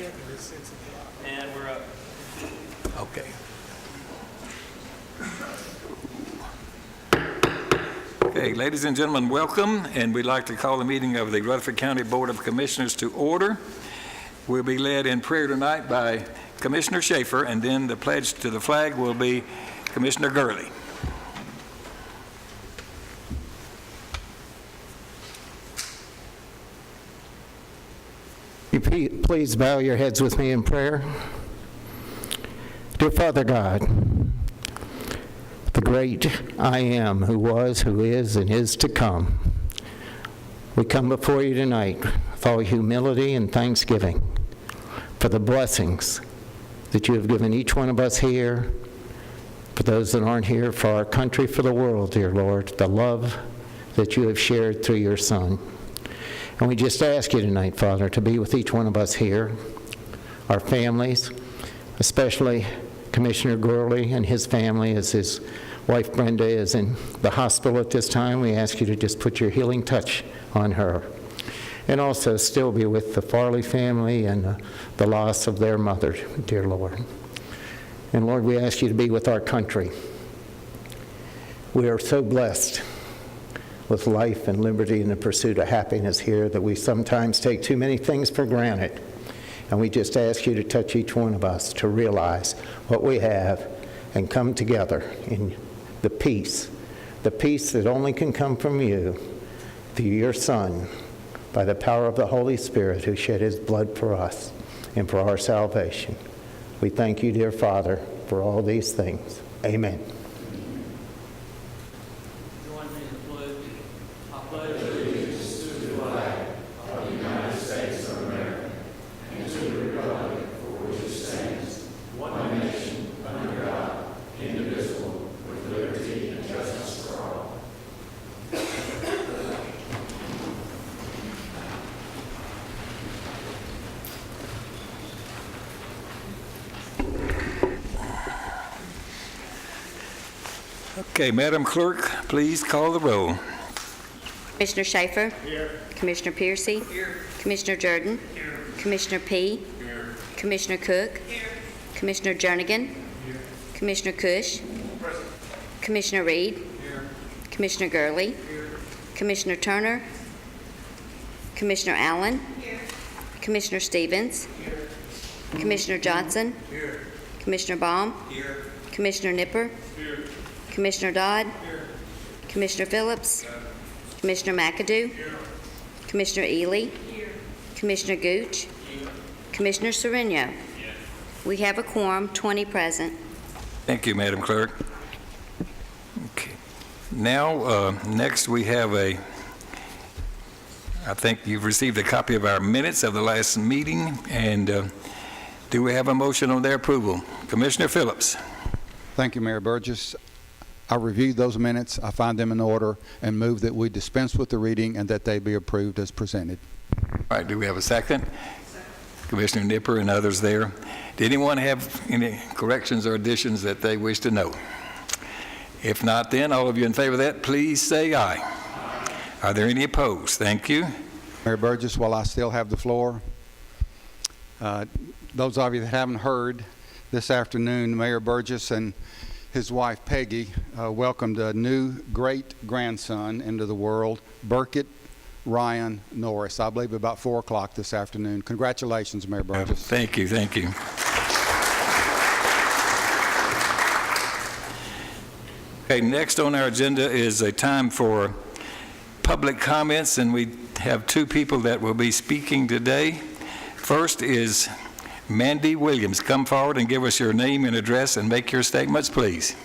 And we're up. Okay. Okay, ladies and gentlemen, welcome, and we'd like to call the meeting of the Rutherford County Board of Commissioners to order. We'll be led in prayer tonight by Commissioner Schaefer, and then the pledge to the flag will be Commissioner Gurley. You please bow your heads with me in prayer. Dear Father God, the great I am, who was, who is, and is to come, we come before you tonight with all humility and thanksgiving for the blessings that you have given each one of us here, for those that aren't here, for our country, for the world, dear Lord, the love that you have shared through your Son. And we just ask you tonight, Father, to be with each one of us here, our families, especially Commissioner Gurley and his family, as his wife Brenda is in the hospital at this time. We ask you to just put your healing touch on her. And also still be with the Farley family and the loss of their mother, dear Lord. And Lord, we ask you to be with our country. We are so blessed with life and liberty and the pursuit of happiness here that we sometimes take too many things for granted. And we just ask you to touch each one of us to realize what we have and come together in the peace that only can come from you, through your Son, by the power of the Holy Spirit who shed his blood for us and for our salvation. We thank you, dear Father, for all these things. Amen. Okay, Madam Clerk, please call the roll. Commissioner Schaefer? Here. Commissioner Piercy? Here. Commissioner Jordan? Here. Commissioner P? Here. Commissioner Cook? Here. Commissioner Jernigan? Here. Commissioner Cush? Present. Commissioner Reed? Here. Commissioner Gurley? Here. Commissioner Turner? Commissioner Allen? Here. Commissioner Stevens? Here. Commissioner Johnson? Here. Commissioner Baum? Here. Commissioner Nipper? Here. Commissioner Dodd? Here. Commissioner Phillips? Here. Commissioner McAdoo? Here. Commissioner Ely? Here. Commissioner Gooch? Here. Commissioner Sereno? Yes. We have a quorum, 20 present. Thank you, Madam Clerk. Okay. Now, next we have I think you've received a copy of our minutes of the last meeting, and do we have a motion on their approval? Commissioner Phillips. Thank you, Mayor Burgess. I reviewed those minutes. I find them in order and move that we dispense with the reading and that they be approved as presented. All right, do we have a second? Commissioner Nipper and others there. Did anyone have any corrections or additions that they wish to know? If not, then all of you in favor of that, please say aye. Aye. Are there any opposed? Thank you. Mayor Burgess, while I still have the floor, those of you that haven't heard, this afternoon, Mayor Burgess and his wife Peggy welcomed a new great-grandson into the world, Burkett Ryan Norris, I believe about 4 o'clock this afternoon. Congratulations, Mayor Burgess. Thank you, thank you. Okay, next on our agenda is a time for public comments, and we have 2 people that will be speaking today. First is Mandy Williams. Come forward and give us your name and address and make your statements, please.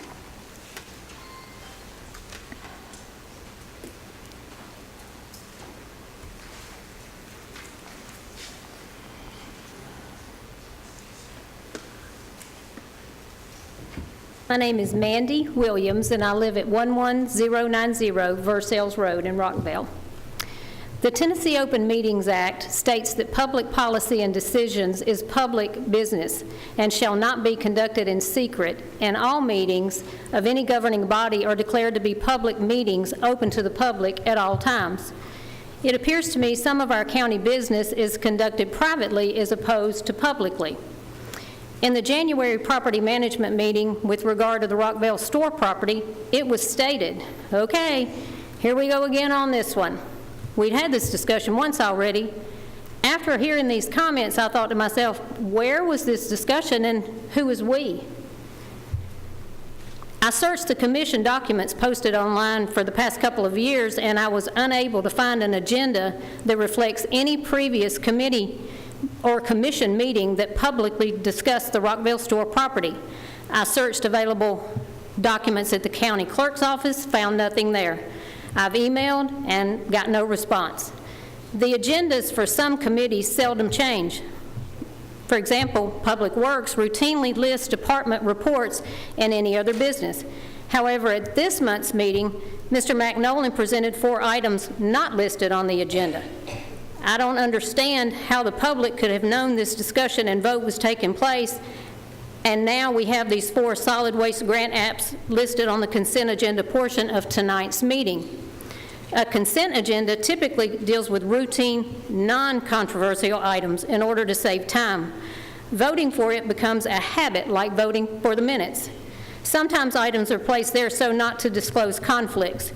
My name is Mandy Williams, and I live at 11090 Versailles Road in Rockville. The Tennessee Open Meetings Act states that public policy and decisions is public business and shall not be conducted in secret, and all meetings of any governing body are declared to be public meetings open to the public at all times. It appears to me some of our county business is conducted privately as opposed to publicly. In the January property management meeting with regard to the Rockvale store property, it was stated, okay, here we go again on this one. We'd had this discussion once already. After hearing these comments, I thought to myself, where was this discussion and who was we? I searched the commission documents posted online for the past couple of years, and I was unable to find an agenda that reflects any previous committee or commission meeting that publicly discussed the Rockvale store property. I searched available documents at the county clerk's office, found nothing there. I've emailed and got no response. The agendas for some committees seldom change. For example, Public Works routinely lists department reports and any other business. However, at this month's meeting, Mr. McNolan presented 4 items not listed on the agenda. I don't understand how the public could have known this discussion and vote was taking place, and now we have these 4 solid waste grant apps listed on the consent agenda portion of tonight's meeting. A consent agenda typically deals with routine, non-controversial items in order to save time. Voting for it becomes a habit, like voting for the minutes. Sometimes items are placed there so not to disclose conflicts.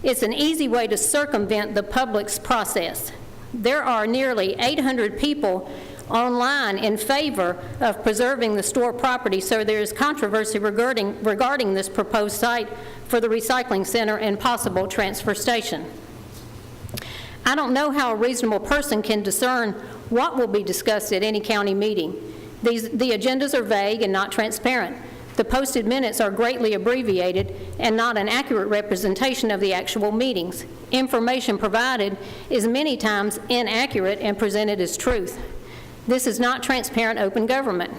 It's an easy way to circumvent the public's process. There are nearly 800 people online in favor of preserving the store property, so there is controversy regarding this proposed site for the recycling center and possible transfer station. I don't know how a reasonable person can discern what will be discussed at any county meeting. The agendas are vague and not transparent. The posted minutes are greatly abbreviated and not an accurate representation of the actual meetings. Information provided is many times inaccurate and presented as truth. This is not transparent open government.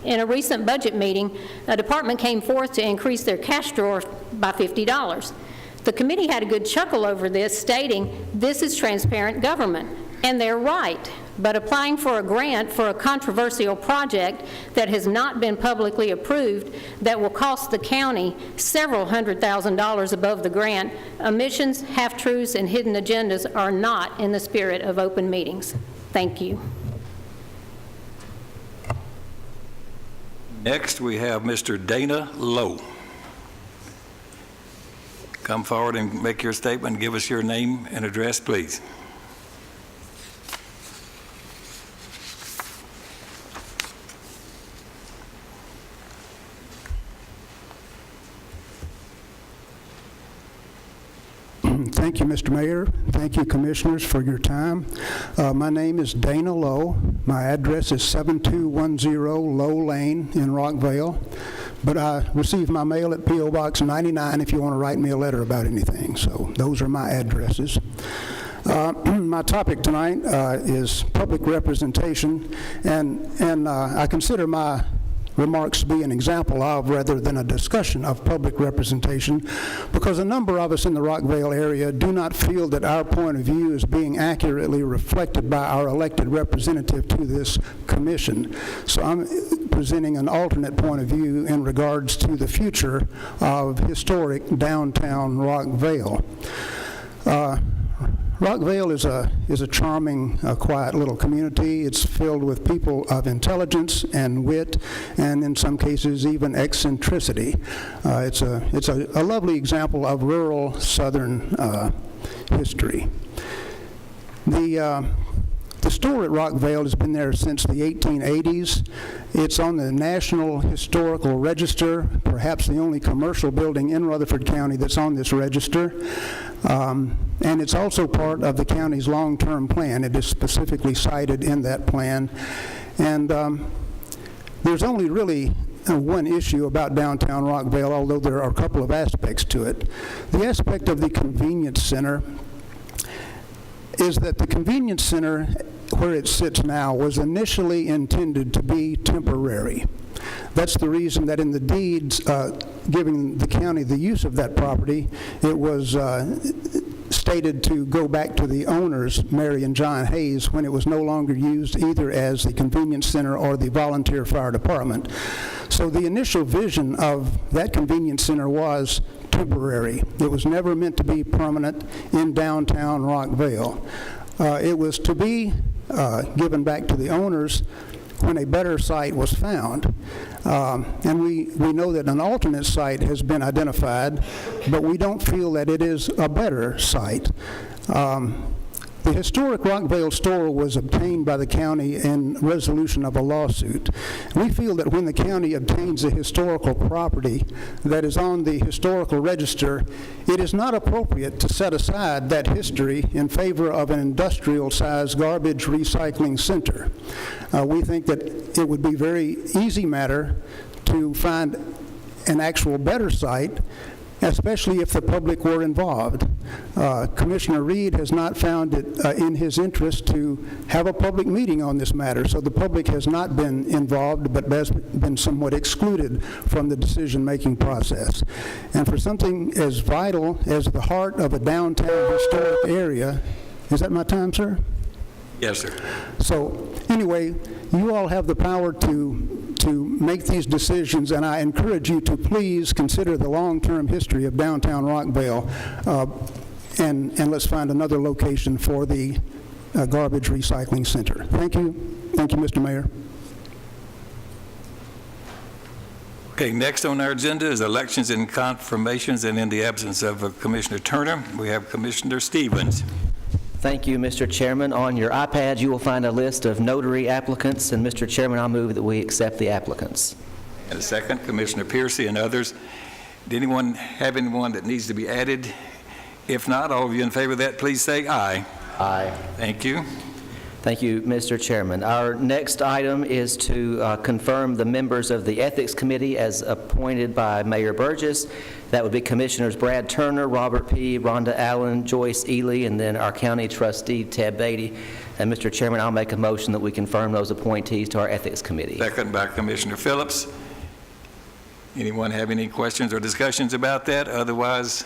In a recent budget meeting, a department came forth to increase their cash drawer by $50. The committee had a good chuckle over this, stating, this is transparent government. And they're right, but applying for a grant for a controversial project that has not been publicly approved that will cost the county several $100,000 above the grant, omissions, half-truths, and hidden agendas are not in the spirit of open meetings. Thank you. Next, we have Mr. Dana Lowe. Come forward and make your statement. Give us your name and address, please. Thank you, Mr. Mayor. Thank you, Commissioners, for your time. My name is Dana Lowe. My address is 7210 Lowe Lane in Rockvale, but I receive my mail at P.O. Box 99 if you want to write me a letter about anything. So those are my addresses. My topic tonight is public representation, and I consider my remarks to be an example of rather than a discussion of public representation, because a number of us in the Rockvale area do not feel that our point of view is being accurately reflected by our elected representative to this commission. So I'm presenting an alternate point of view in regards to the future of historic downtown Rockvale. Rockvale is a charming, quiet little community. It's filled with people of intelligence and wit, and in some cases even eccentricity. It's a lovely example of rural Southern history. The store at Rockvale has been there since the 1880s. It's on the National Historical Register, perhaps the only commercial building in Rutherford County that's on this register. And it's also part of the county's long-term plan. It is specifically cited in that plan. And there's only really one issue about downtown Rockvale, although there are a couple of aspects to it. The aspect of the convenience center is that the convenience center, where it sits now, was initially intended to be temporary. That's the reason that in the deeds giving the county the use of that property, it was stated to go back to the owners, Mary and John Hayes, when it was no longer used either as the convenience center or the volunteer fire department. So the initial vision of that convenience center was temporary. It was never meant to be permanent in downtown Rockvale. It was to be given back to the owners when a better site was found. And we know that an alternate site has been identified, but we don't feel that it is a better site. The historic Rockvale store was obtained by the county in resolution of a lawsuit. We feel that when the county obtains a historical property that is on the historical register, it is not appropriate to set aside that history in favor of an industrial-sized garbage recycling center. We think that it would be a very easy matter to find an actual better site, especially if the public were involved. Commissioner Reed has not found it in his interest to have a public meeting on this matter, so the public has not been involved but has been somewhat excluded from the decision-making process. And for something as vital as the heart of a downtown historic area, is that my time, sir? Yes, sir. So anyway, you all have the power to make these decisions, and I encourage you to please consider the long-term history of downtown Rockvale, and let's find another location for the garbage recycling center. Thank you. Thank you, Mr. Mayor. Okay, next on our agenda is elections and confirmations, and in the absence of Commissioner Turner, we have Commissioner Stevens. Thank you, Mr. Chairman. On your iPad, you will find a list of notary applicants, and Mr. Chairman, I'll move that we accept the applicants. And a second, Commissioner Piercy and others. Did anyone have anyone that needs to be added? If not, all of you in favor of that, please say aye. Aye. Thank you. Thank you, Mr. Chairman. Our next item is to confirm the members of the Ethics Committee as appointed by Mayor Burgess. That would be Commissioners Brad Turner, Robert P., Rhonda Allen, Joyce Ely, and then our county trustee, Ted Beatty. And Mr. Chairman, I'll make a motion that we confirm those appointees to our Ethics Committee. Second by Commissioner Phillips. Anyone have any questions or discussions about that? Otherwise,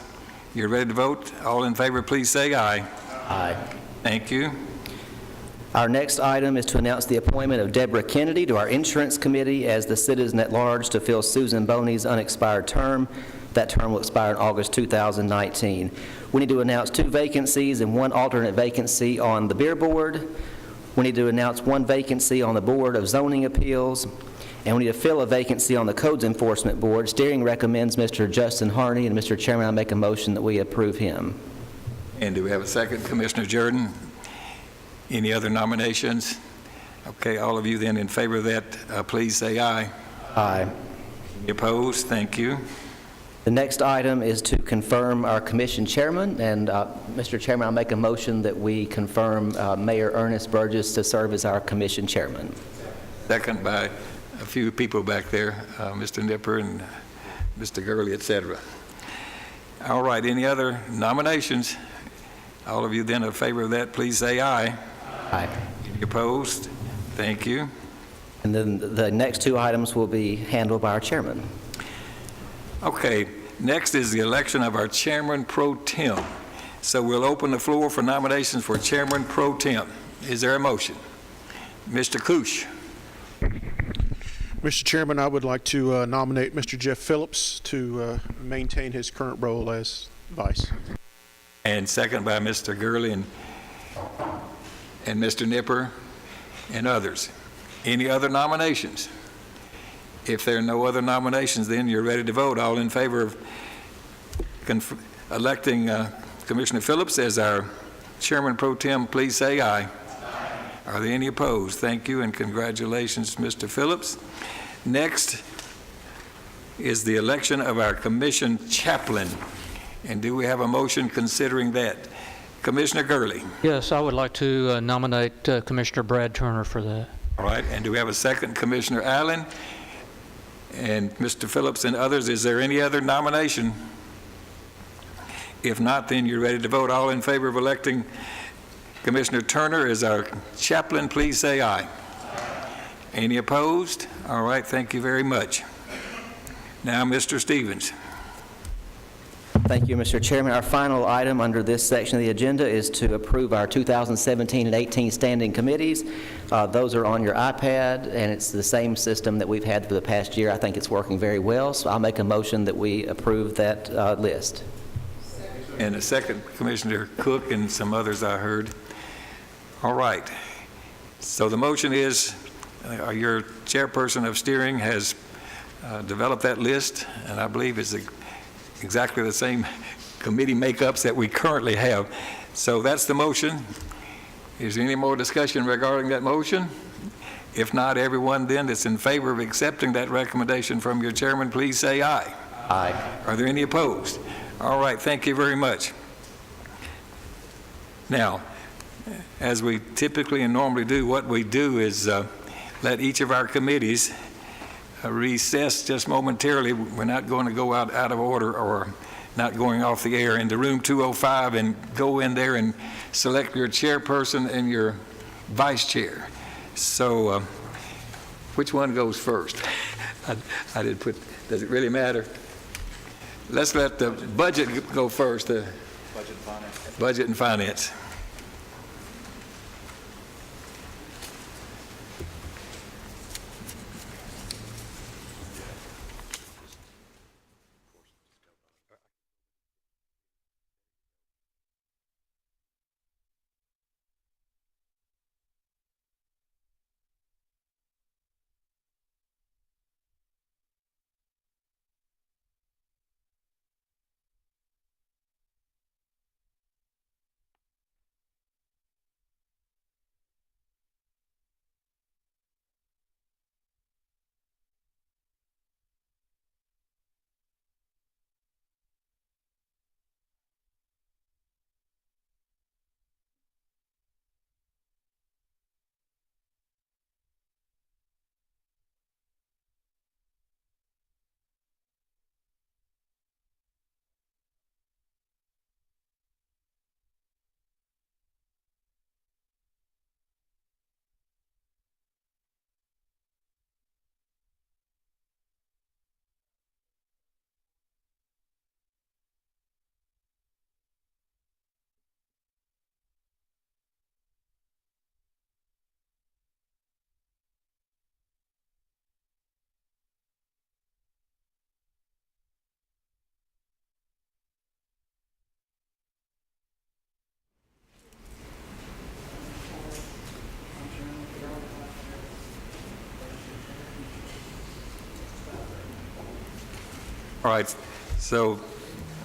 you're ready to vote. All in favor, please say aye. Aye. Thank you. Our next item is to announce the appointment of Deborah Kennedy to our Insurance Committee as the citizen at large to fill Susan Boney's unexpired term. That term will expire in August 2019. We need to announce 2 vacancies and 1 alternate vacancy on the Beer Board. We need to announce 1 vacancy on the Board of Zoning Appeals, and we need to fill a vacancy on the Codes Enforcement Board. Steering recommends Mr. Justin Harney, and Mr. Chairman, I make a motion that we approve him. And do we have a second, Commissioner Jordan? Any other nominations? Okay, all of you then in favor of that, please say aye. Aye. Any opposed? Thank you. The next item is to confirm our commission chairman, and Mr. Chairman, I'll make a motion that we confirm Mayor Ernest Burgess to serve as our commission chairman. Second by a few people back there, Mr. Nipper and Mr. Gurley, et cetera. All right, any other nominations? All of you then in favor of that, please say aye. Aye. Any opposed? Thank you. And then the next 2 items will be handled by our chairman. Okay, next is the election of our chairman pro tem. So we'll open the floor for nominations for chairman pro tem. Is there a motion? Mr. Kusch. Mr. Chairman, I would like to nominate Mr. Jeff Phillips to maintain his current role as vice. And second by Mr. Gurley and Mr. Nipper and others. Any other nominations? If there are no other nominations, then you're ready to vote. All in favor of electing Commissioner Phillips as our chairman pro tem, please say aye. Aye. Are there any opposed? Thank you and congratulations, Mr. Phillips. Next is the election of our commission chaplain. And do we have a motion considering that? Commissioner Gurley. Yes, I would like to nominate Commissioner Brad Turner for that. All right, and do we have a second? Commissioner Allen and Mr. Phillips and others. Is there any other nomination? If not, then you're ready to vote. All in favor of electing Commissioner Turner as our chaplain, please say aye. Any opposed? All right, thank you very much. Now, Mr. Stevens. Thank you, Mr. Chairman. Our final item under this section of the agenda is to approve our 2017 and 18 standing committees. Those are on your iPad, and it's the same system that we've had for the past year. I think it's working very well, so I'll make a motion that we approve that list. And a second, Commissioner Cook and some others I heard. All right. So the motion is, your chairperson of steering has developed that list, and I believe it's exactly the same committee makeups that we currently have. So that's the motion. Is there any more discussion regarding that motion? If not, everyone then that's in favor of accepting that recommendation from your chairman, please say aye. Aye. Are there any opposed? All right, thank you very much. Now, as we typically and normally do, what we do is let each of our committees recess just momentarily. We're not going to go out of order or not going off the air into room 205 and go in there and select your chairperson and your vice chair. So which one goes first? I did put, does it really matter? Let's let the budget go first. Budget and finance. Budget and finance. All right, so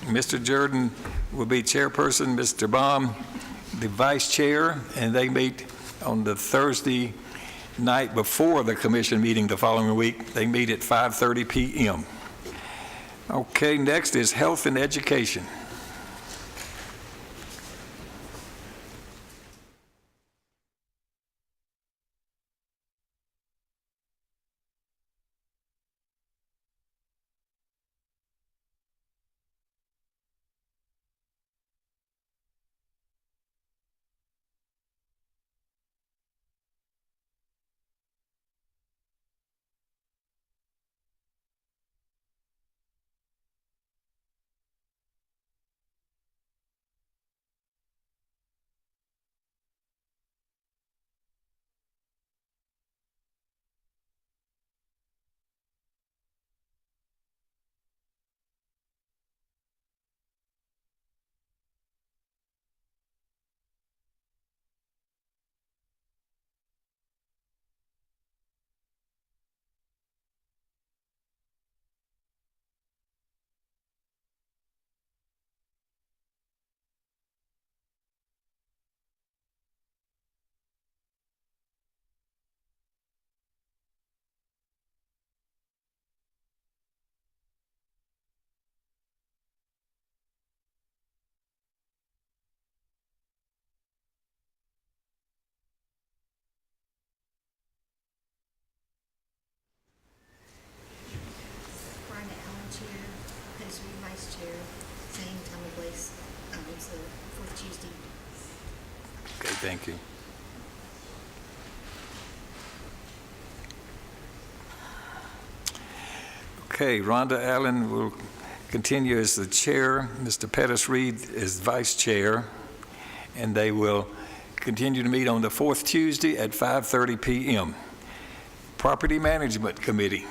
Mr. Jordan will be chairperson, Mr. Baum the vice chair, and they meet on the Thursday night before the commission meeting the following week. They meet at 5:30 p.m. Okay, next is health and education. Vice Chair, same time and place. It's the fourth Tuesday. Okay, thank you. Okay, Rhonda Allen will continue as the chair. Mr. Pettis Reed is vice chair, and they will continue to meet on the fourth Tuesday at 5:30 p.m. Property Management Committee.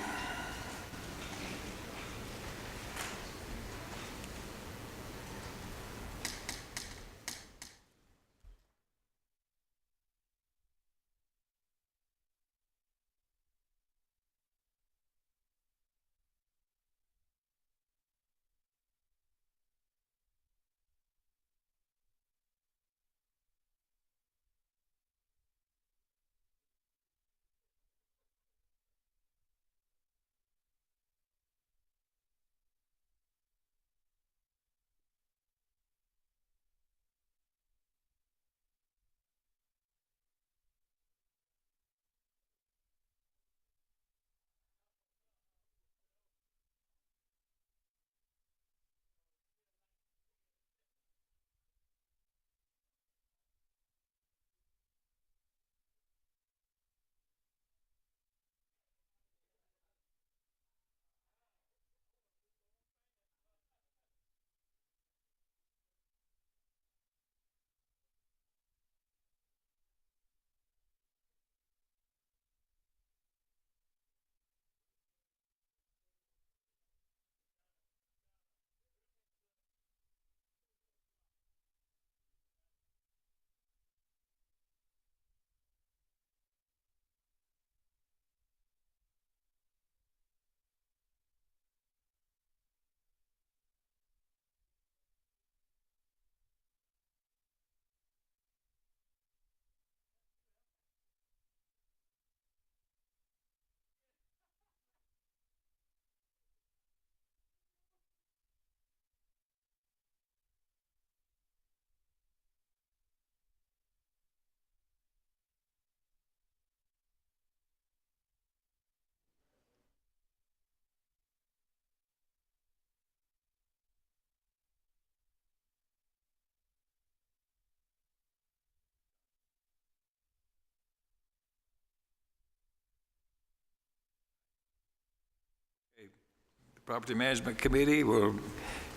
Property Management Committee will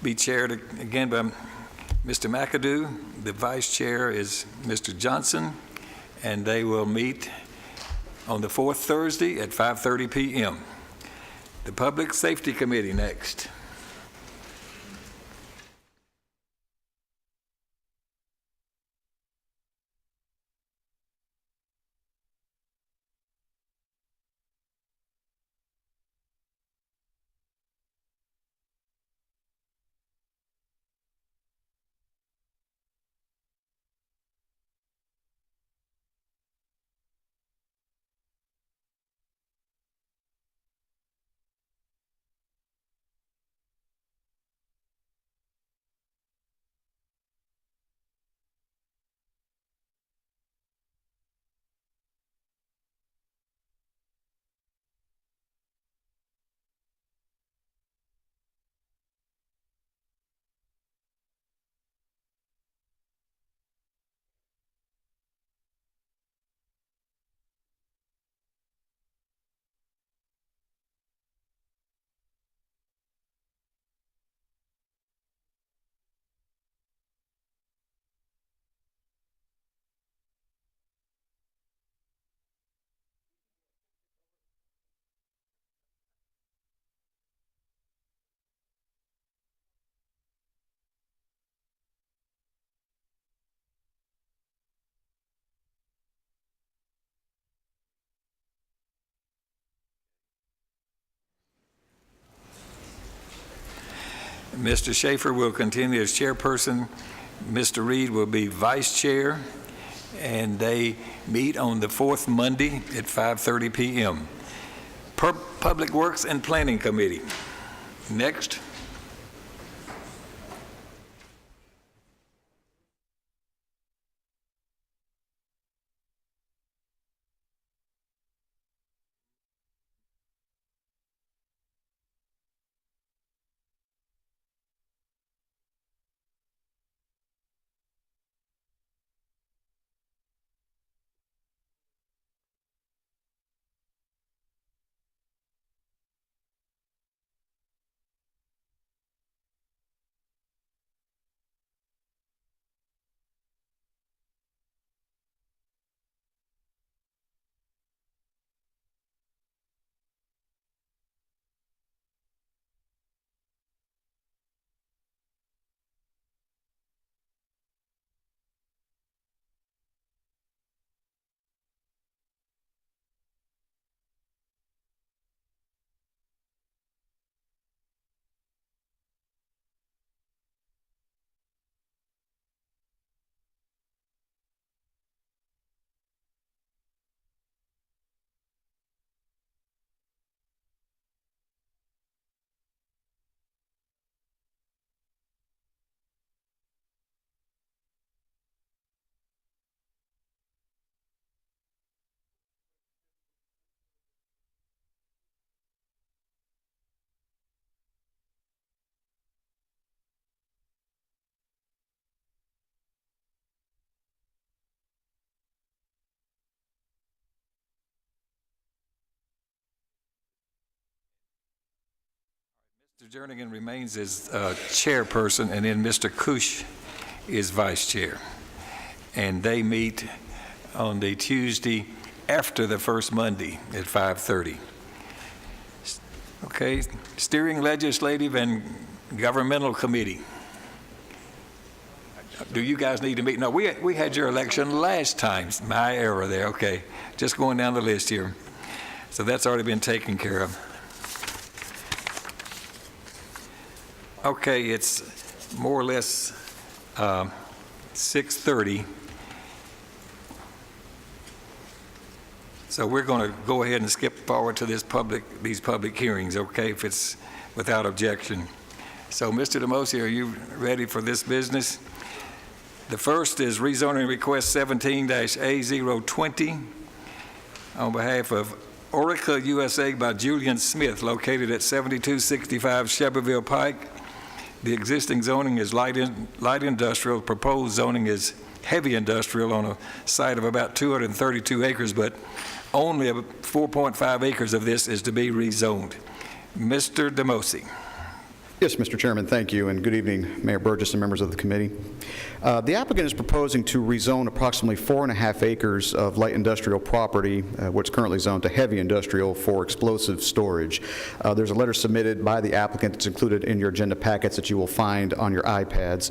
be chaired again by Mr. McAdoo. The vice chair is Mr. Johnson, and they will meet on the fourth Thursday at 5:30 p.m. The Public Safety Committee next. Mr. Schaefer will continue as chairperson. Mr. Reed will be vice chair, and they meet on the fourth Monday at 5:30 p.m. Public Works and Planning Committee. Next. Mr. Jernigan remains as chairperson, and then Mr. Kush is vice chair. And they meet on the Tuesday after the first Monday at 5:30. Okay, Steering Legislative and Governmental Committee. Do you guys need to meet? No, we had your election last time. My error there, okay. Just going down the list here. So that's already been taken care of. Okay, it's more or less 6:30. So we're going to go ahead and skip forward to these public hearings, okay, if it's without objection. So, Mr. Demosi, are you ready for this business? The first is rezoning request 17-A020 on behalf of Orica USA by Julian Smith, located at 7265 Shelbyville Pike. The existing zoning is light industrial. Proposed zoning is heavy industrial on a site of about 232 acres, but only 4.5 acres of this is to be rezoned. Mr. Demosi. Yes, Mr. Chairman, thank you, and good evening, Mayor Burgess and members of the committee. The applicant is proposing to rezone approximately 4.5 acres of light industrial property, what's currently zoned to heavy industrial, for explosive storage. There's a letter submitted by the applicant that's included in your agenda packets that you will find on your iPads,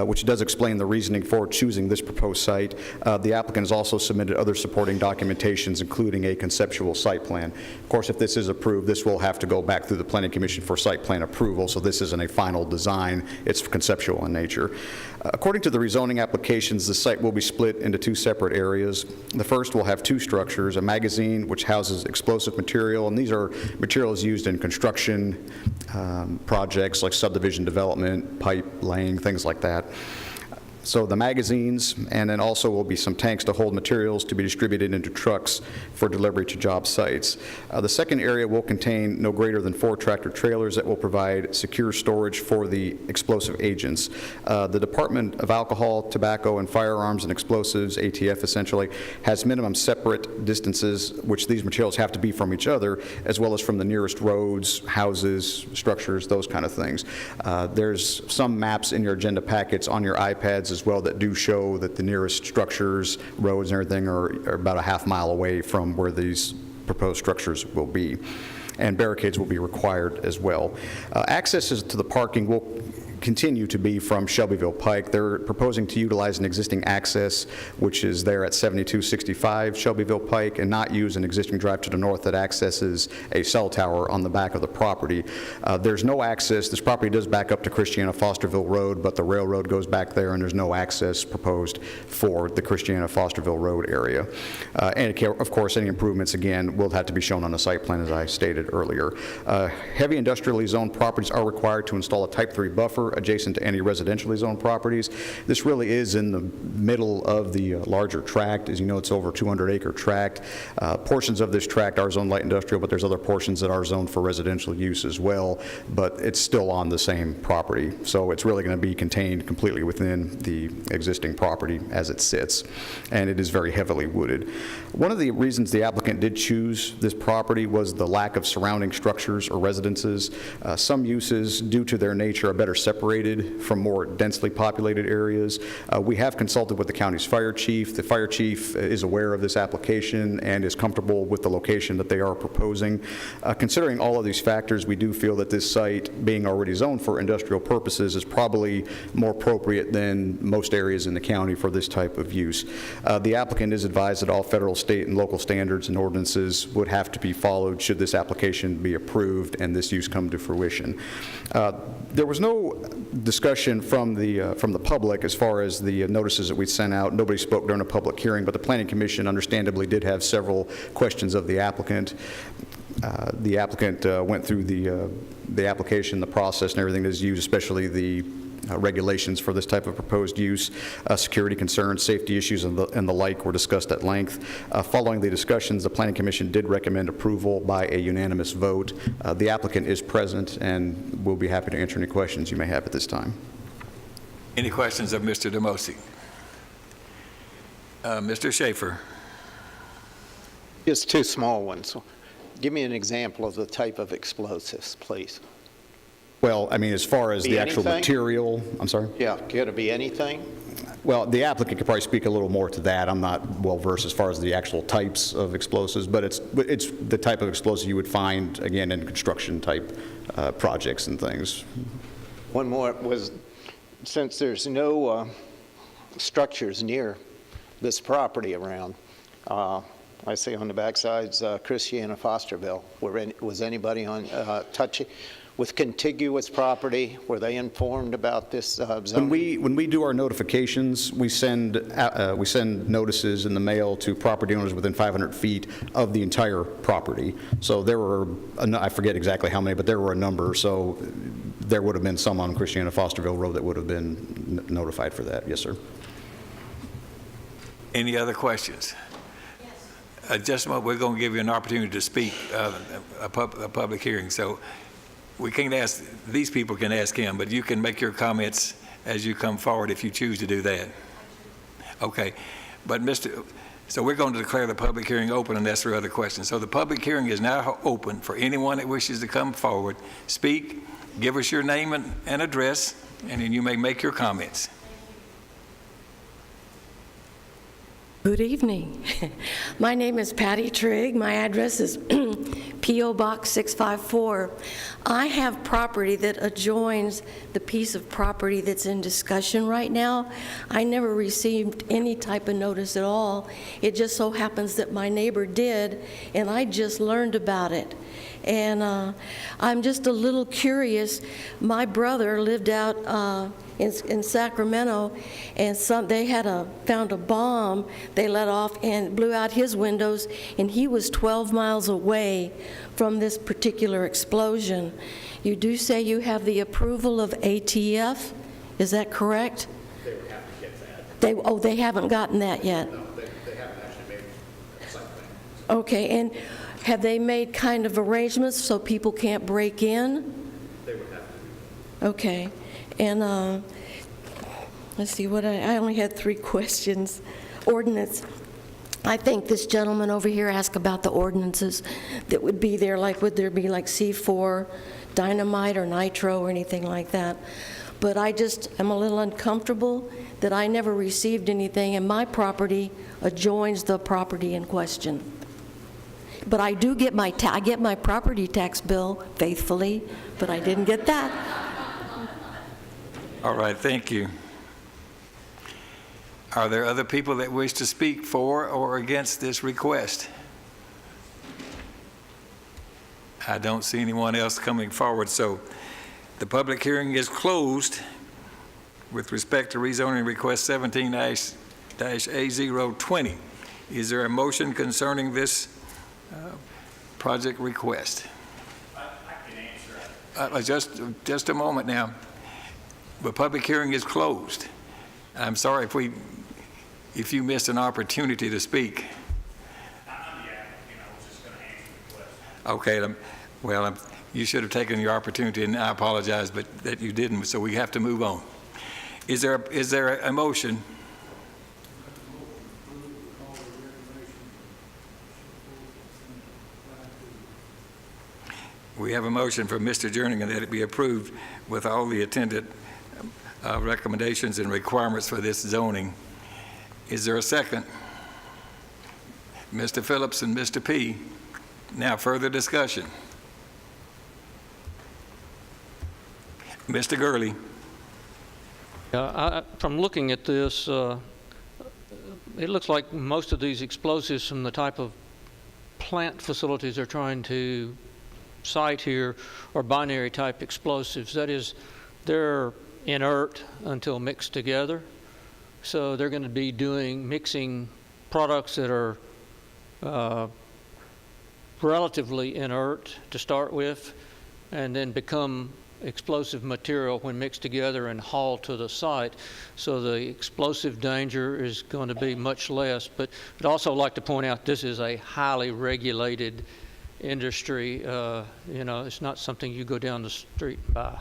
which does explain the reasoning for choosing this proposed site. The applicant has also submitted other supporting documentations, including a conceptual site plan. Of course, if this is approved, this will have to go back through the Planning Commission for site plan approval, so this isn't a final design, it's conceptual in nature. According to the rezoning applications, the site will be split into two separate areas. The first will have two structures, a magazine which houses explosive material, and these are materials used in construction projects like subdivision development, pipe laying, things like that. So the magazines, and then also will be some tanks to hold materials to be distributed into trucks for delivery to job sites. The second area will contain no greater than 4 tractor trailers that will provide secure storage for the explosive agents. The Department of Alcohol, Tobacco, and Firearms and Explosives, ATF essentially, has minimum separate distances which these materials have to be from each other, as well as from the nearest roads, houses, structures, those kind of things. There's some maps in your agenda packets on your iPads as well that do show that the nearest structures, roads, and everything are about a half-mile away from where these proposed structures will be. And barricades will be required as well. Access to the parking will continue to be from Shelbyville Pike. They're proposing to utilize an existing access, which is there at 7265 Shelbyville Pike, and not use an existing drive to the north that accesses a cell tower on the back of the property. There's no access. This property does back up to Christiana Fosterville Road, but the railroad goes back there, and there's no access proposed for the Christiana Fosterville Road area. And of course, any improvements, again, will have to be shown on the site plan, as I stated earlier. Heavy industrially zoned properties are required to install a Type 3 buffer adjacent to any residentially zoned properties. This really is in the middle of the larger tract. As you know, it's over 200-acre tract. Portions of this tract are zoned light industrial, but there's other portions that are zoned for residential use as well, but it's still on the same property. So it's really going to be contained completely within the existing property as it sits, and it is very heavily wooded. One of the reasons the applicant did choose this property was the lack of surrounding structures or residences. Some uses, due to their nature, are better separated from more densely populated areas. We have consulted with the county's fire chief. The fire chief is aware of this application and is comfortable with the location that they are proposing. Considering all of these factors, we do feel that this site, being already zoned for industrial purposes, is probably more appropriate than most areas in the county for this type of use. The applicant is advised that all federal, state, and local standards and ordinances would have to be followed should this application be approved and this use come to fruition. There was no discussion from the public as far as the notices that we sent out. Nobody spoke during a public hearing, but the Planning Commission understandably did have several questions of the applicant. The applicant went through the application, the process, and everything that is used, especially the regulations for this type of proposed use. Security concerns, safety issues, and the like were discussed at length. Following the discussions, the Planning Commission did recommend approval by a unanimous vote. The applicant is present and will be happy to answer any questions you may have at this time. Any questions of Mr. Demosi? Mr. Schaefer. Just two small ones. Give me an example of the type of explosives, please. Well, I mean, as far as Be the actual anything? material, I'm sorry? Yeah, could it be anything? Well, the applicant could probably speak a little more to that. I'm not well-versed as far as the actual types of explosives, but it's the type of explosive you would find, again, in construction-type projects and things. One more was, since there's no structures near this property around, I see on the backside's Christiana Fosterville. Was anybody on touching with contiguous property? Were they informed about this zoning? When we do our notifications, we send notices in the mail to property owners within 500 feet of the entire property. So there were, I forget exactly how many, but there were a number. So there would have been some on Christiana Fosterville Road that would have been notified for that. Yes, sir. Any other questions? Just a moment, we're going to give you an opportunity to speak, a public hearing. So we can't ask, these people can ask him, but you can make your comments as you come forward if you choose to do that. Okay. But so we're going to declare the public hearing open unless there are other questions. So the public hearing is now open for anyone that wishes to come forward, speak, give us your name and address, and then you may make your comments. Good evening. My name is Patty Trigg. My address is P.O. Box 654. I have property that adjoins the piece of property that's in discussion right now. I never received any type of notice at all. It just so happens that my neighbor did, and I just learned about it. And I'm just a little curious. My brother lived out in Sacramento, and they found a bomb they let off and blew out his windows, and he was 12 miles away from this particular explosion. You do say you have the approval of ATF, is that correct? They would have to get that. They haven't gotten that yet? No, they haven't actually made something. Okay, and have they made kind of arrangements so people can't break in? They would have to. Okay, and let's see, I only had 3 questions. Ordinance. I think this gentleman over here asked about the ordinances that would be there, like would there be like C4, dynamite or nitro or anything like that. But I just am a little uncomfortable that I never received anything, and my property adjoins the property in question. But I do get I get my property tax bill faithfully, but I didn't get that. All right, thank you. Are there other people that wish to speak for or against this request? I don't see anyone else coming forward, so the public hearing is closed with respect to rezoning request 17-A020. Is there a motion concerning this project request? I can answer it. Just a moment now. The public hearing is closed. I'm sorry if you missed an opportunity to speak. I'm the applicant. I was just going to answer the question. Okay, well, you should have taken your opportunity, and I apologize, but that you didn't, so we have to move on. Is there a motion? We have a motion from Mr. Jernigan that it be approved with all the attendant recommendations and requirements for this zoning. Is there a second? Mr. Phillips and Mr. P. Now further discussion. Mr. Gurley. From looking at this, it looks like most of these explosives from the type of plant facilities they're trying to site here are binary type explosives. That is, they're inert until mixed together. So they're going to be mixing products that are relatively inert to start with, and then become explosive material when mixed together and hauled to the site. So the explosive danger is going to be much less. But I'd also like to point out this is a highly regulated industry. It's not something you go down the street and buy.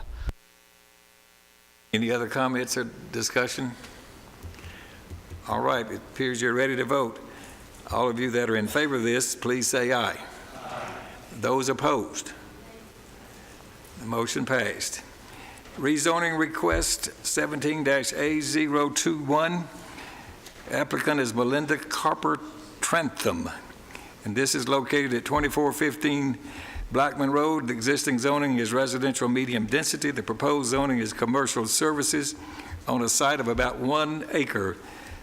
Any other comments or discussion? All right, it appears you're ready to vote. All of you that are in favor of this, please say aye. Those opposed? The motion passed. Rezoning request 17-A021. Applicant is Melinda Carper Trentham, and this is located at 2415 Blackman Road. The existing zoning is residential medium density. The proposed zoning is commercial services on a site of about 1 acre.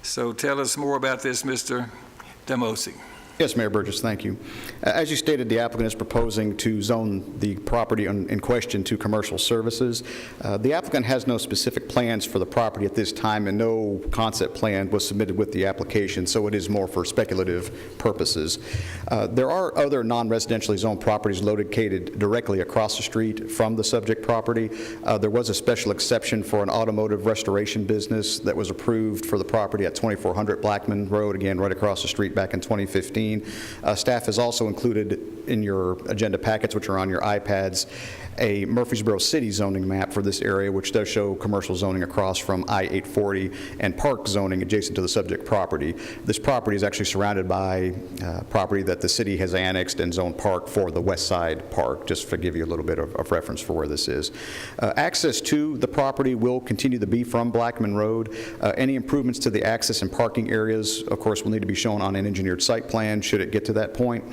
So tell us more about this, Mr. Demosi. Yes, Mayor Burgess, thank you. As you stated, the applicant is proposing to zone the property in question to commercial services. The applicant has no specific plans for the property at this time, and no concept plan was submitted with the application, so it is more for speculative purposes. There are other non-residentially zoned properties located directly across the street from the subject property. There was a special exception for an automotive restoration business that was approved for the property at 2400 Blackman Road, again, right across the street back in 2015. Staff has also included in your agenda packets, which are on your iPads, a Murfreesboro City zoning map for this area, which does show commercial zoning across from I-840 and park zoning adjacent to the subject property. This property is actually surrounded by property that the city has annexed and zoned park for the West Side Park, just to give you a little bit of reference for where this is. Access to the property will continue to be from Blackman Road. Any improvements to the access and parking areas, of course, will need to be shown on an engineered site plan should it get to that point.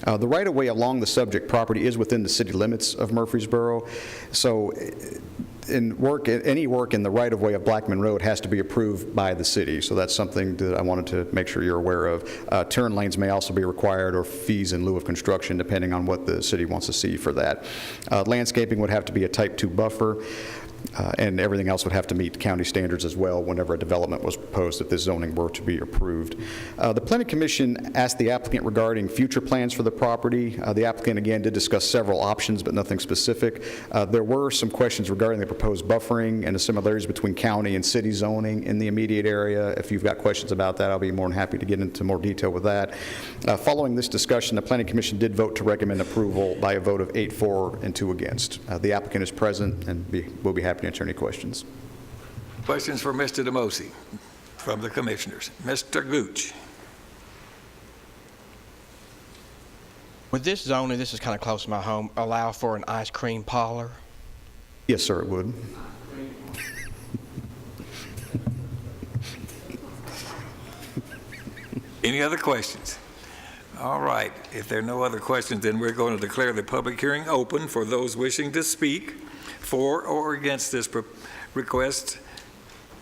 The right-of-way along the subject property is within the city limits of Murfreesboro. So any work in the right-of-way of Blackman Road has to be approved by the city. So that's something that I wanted to make sure you're aware of. Turn lanes may also be required, or fees in lieu of construction, depending on what the city wants to see for that. Landscaping would have to be a Type 2 buffer. And everything else would have to meet county standards as well whenever a development was proposed if this zoning were to be approved. The Planning Commission asked the applicant regarding future plans for the property. The applicant, again, did discuss several options, but nothing specific. There were some questions regarding the proposed buffering and the similarities between county and city zoning in the immediate area. If you've got questions about that, I'll be more than happy to get into more detail with that. Following this discussion, the Planning Commission did vote to recommend approval by a vote of 8-4 and 2 against. The applicant is present and will be happy to answer any questions. Questions for Mr. Demosi from the commissioners. Mr. Gooch. Would this zoning, this is kind of close to my home, allow for an ice cream parlor? Yes, sir, it would. Any other questions? All right. If there are no other questions, then we're going to declare the public hearing open for those wishing to speak for or against this request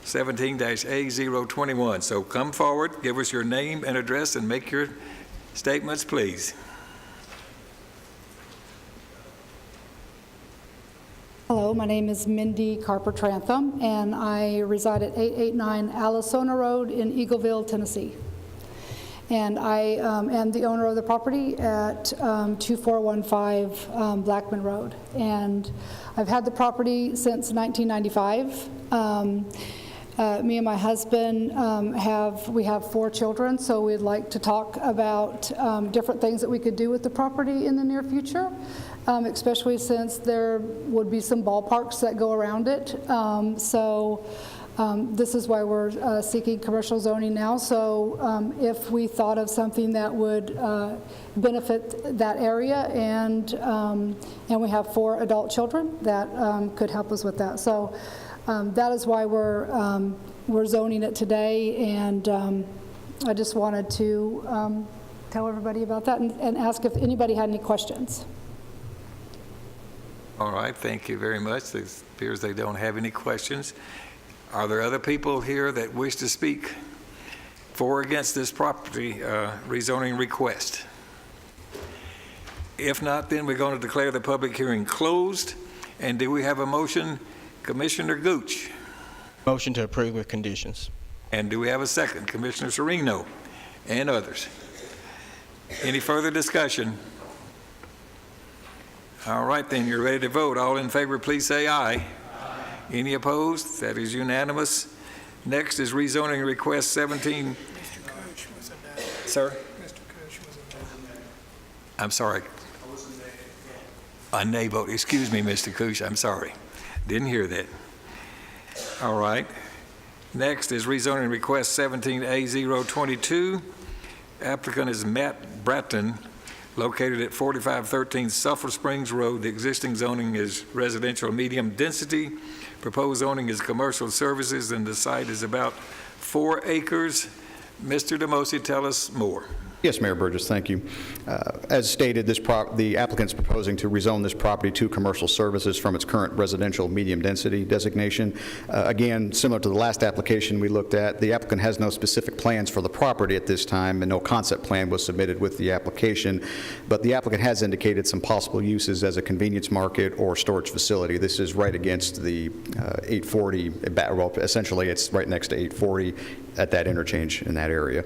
17-A021. So come forward, give us your name and address, and make your statements, please. Hello, my name is Mindy Carper Trantham, and I reside at 889 Alasona Road in Eagleville, Tennessee. And I am the owner of the property at 2415 Blackman Road. And I've had the property since 1995. Me and my husband we have 4 children, so we'd like to talk about different things that we could do with the property in the near future, especially since there would be some ballparks that go around it. This is why we're seeking commercial zoning now. So if we thought of something that would benefit that area, and we have 4 adult children that could help us with that. So that is why we're zoning it today, and I just wanted to tell everybody about that and ask if anybody had any questions. All right, thank you very much. It appears they don't have any questions. Are there other people here that wish to speak for or against this property rezoning request? If not, then we're going to declare the public hearing closed. And do we have a motion? Commissioner Gooch. Motion to approve with conditions. And do we have a second? Commissioner Serino and others. Any further discussion? All right, then you're ready to vote. All in favor, please say aye. Any opposed? That is unanimous. Next is rezoning request 17. Mr. Kush was a nay. Sir? Mr. Kush was a nay. I'm sorry. A nay vote. Excuse me, Mr. Kush. I'm sorry. Didn't hear that. All right. Next is rezoning request 17-A022. Applicant is Matt Bratton located at 4513 Sulphur Springs Road. The existing zoning is residential medium density. Proposed zoning is commercial services, and the site is about 4 acres. Mr. Demosi, tell us more. Yes, Mayor Burgess, thank you. As stated, the applicant's proposing to rezone this property to commercial services from its current residential medium density designation. Again, similar to the last application we looked at, the applicant has no specific plans for the property at this time, and no concept plan was submitted with the application, but the applicant has indicated some possible uses as a convenience market or storage facility. This is right against the 840, well, essentially it's right next to 840 at that interchange in that area.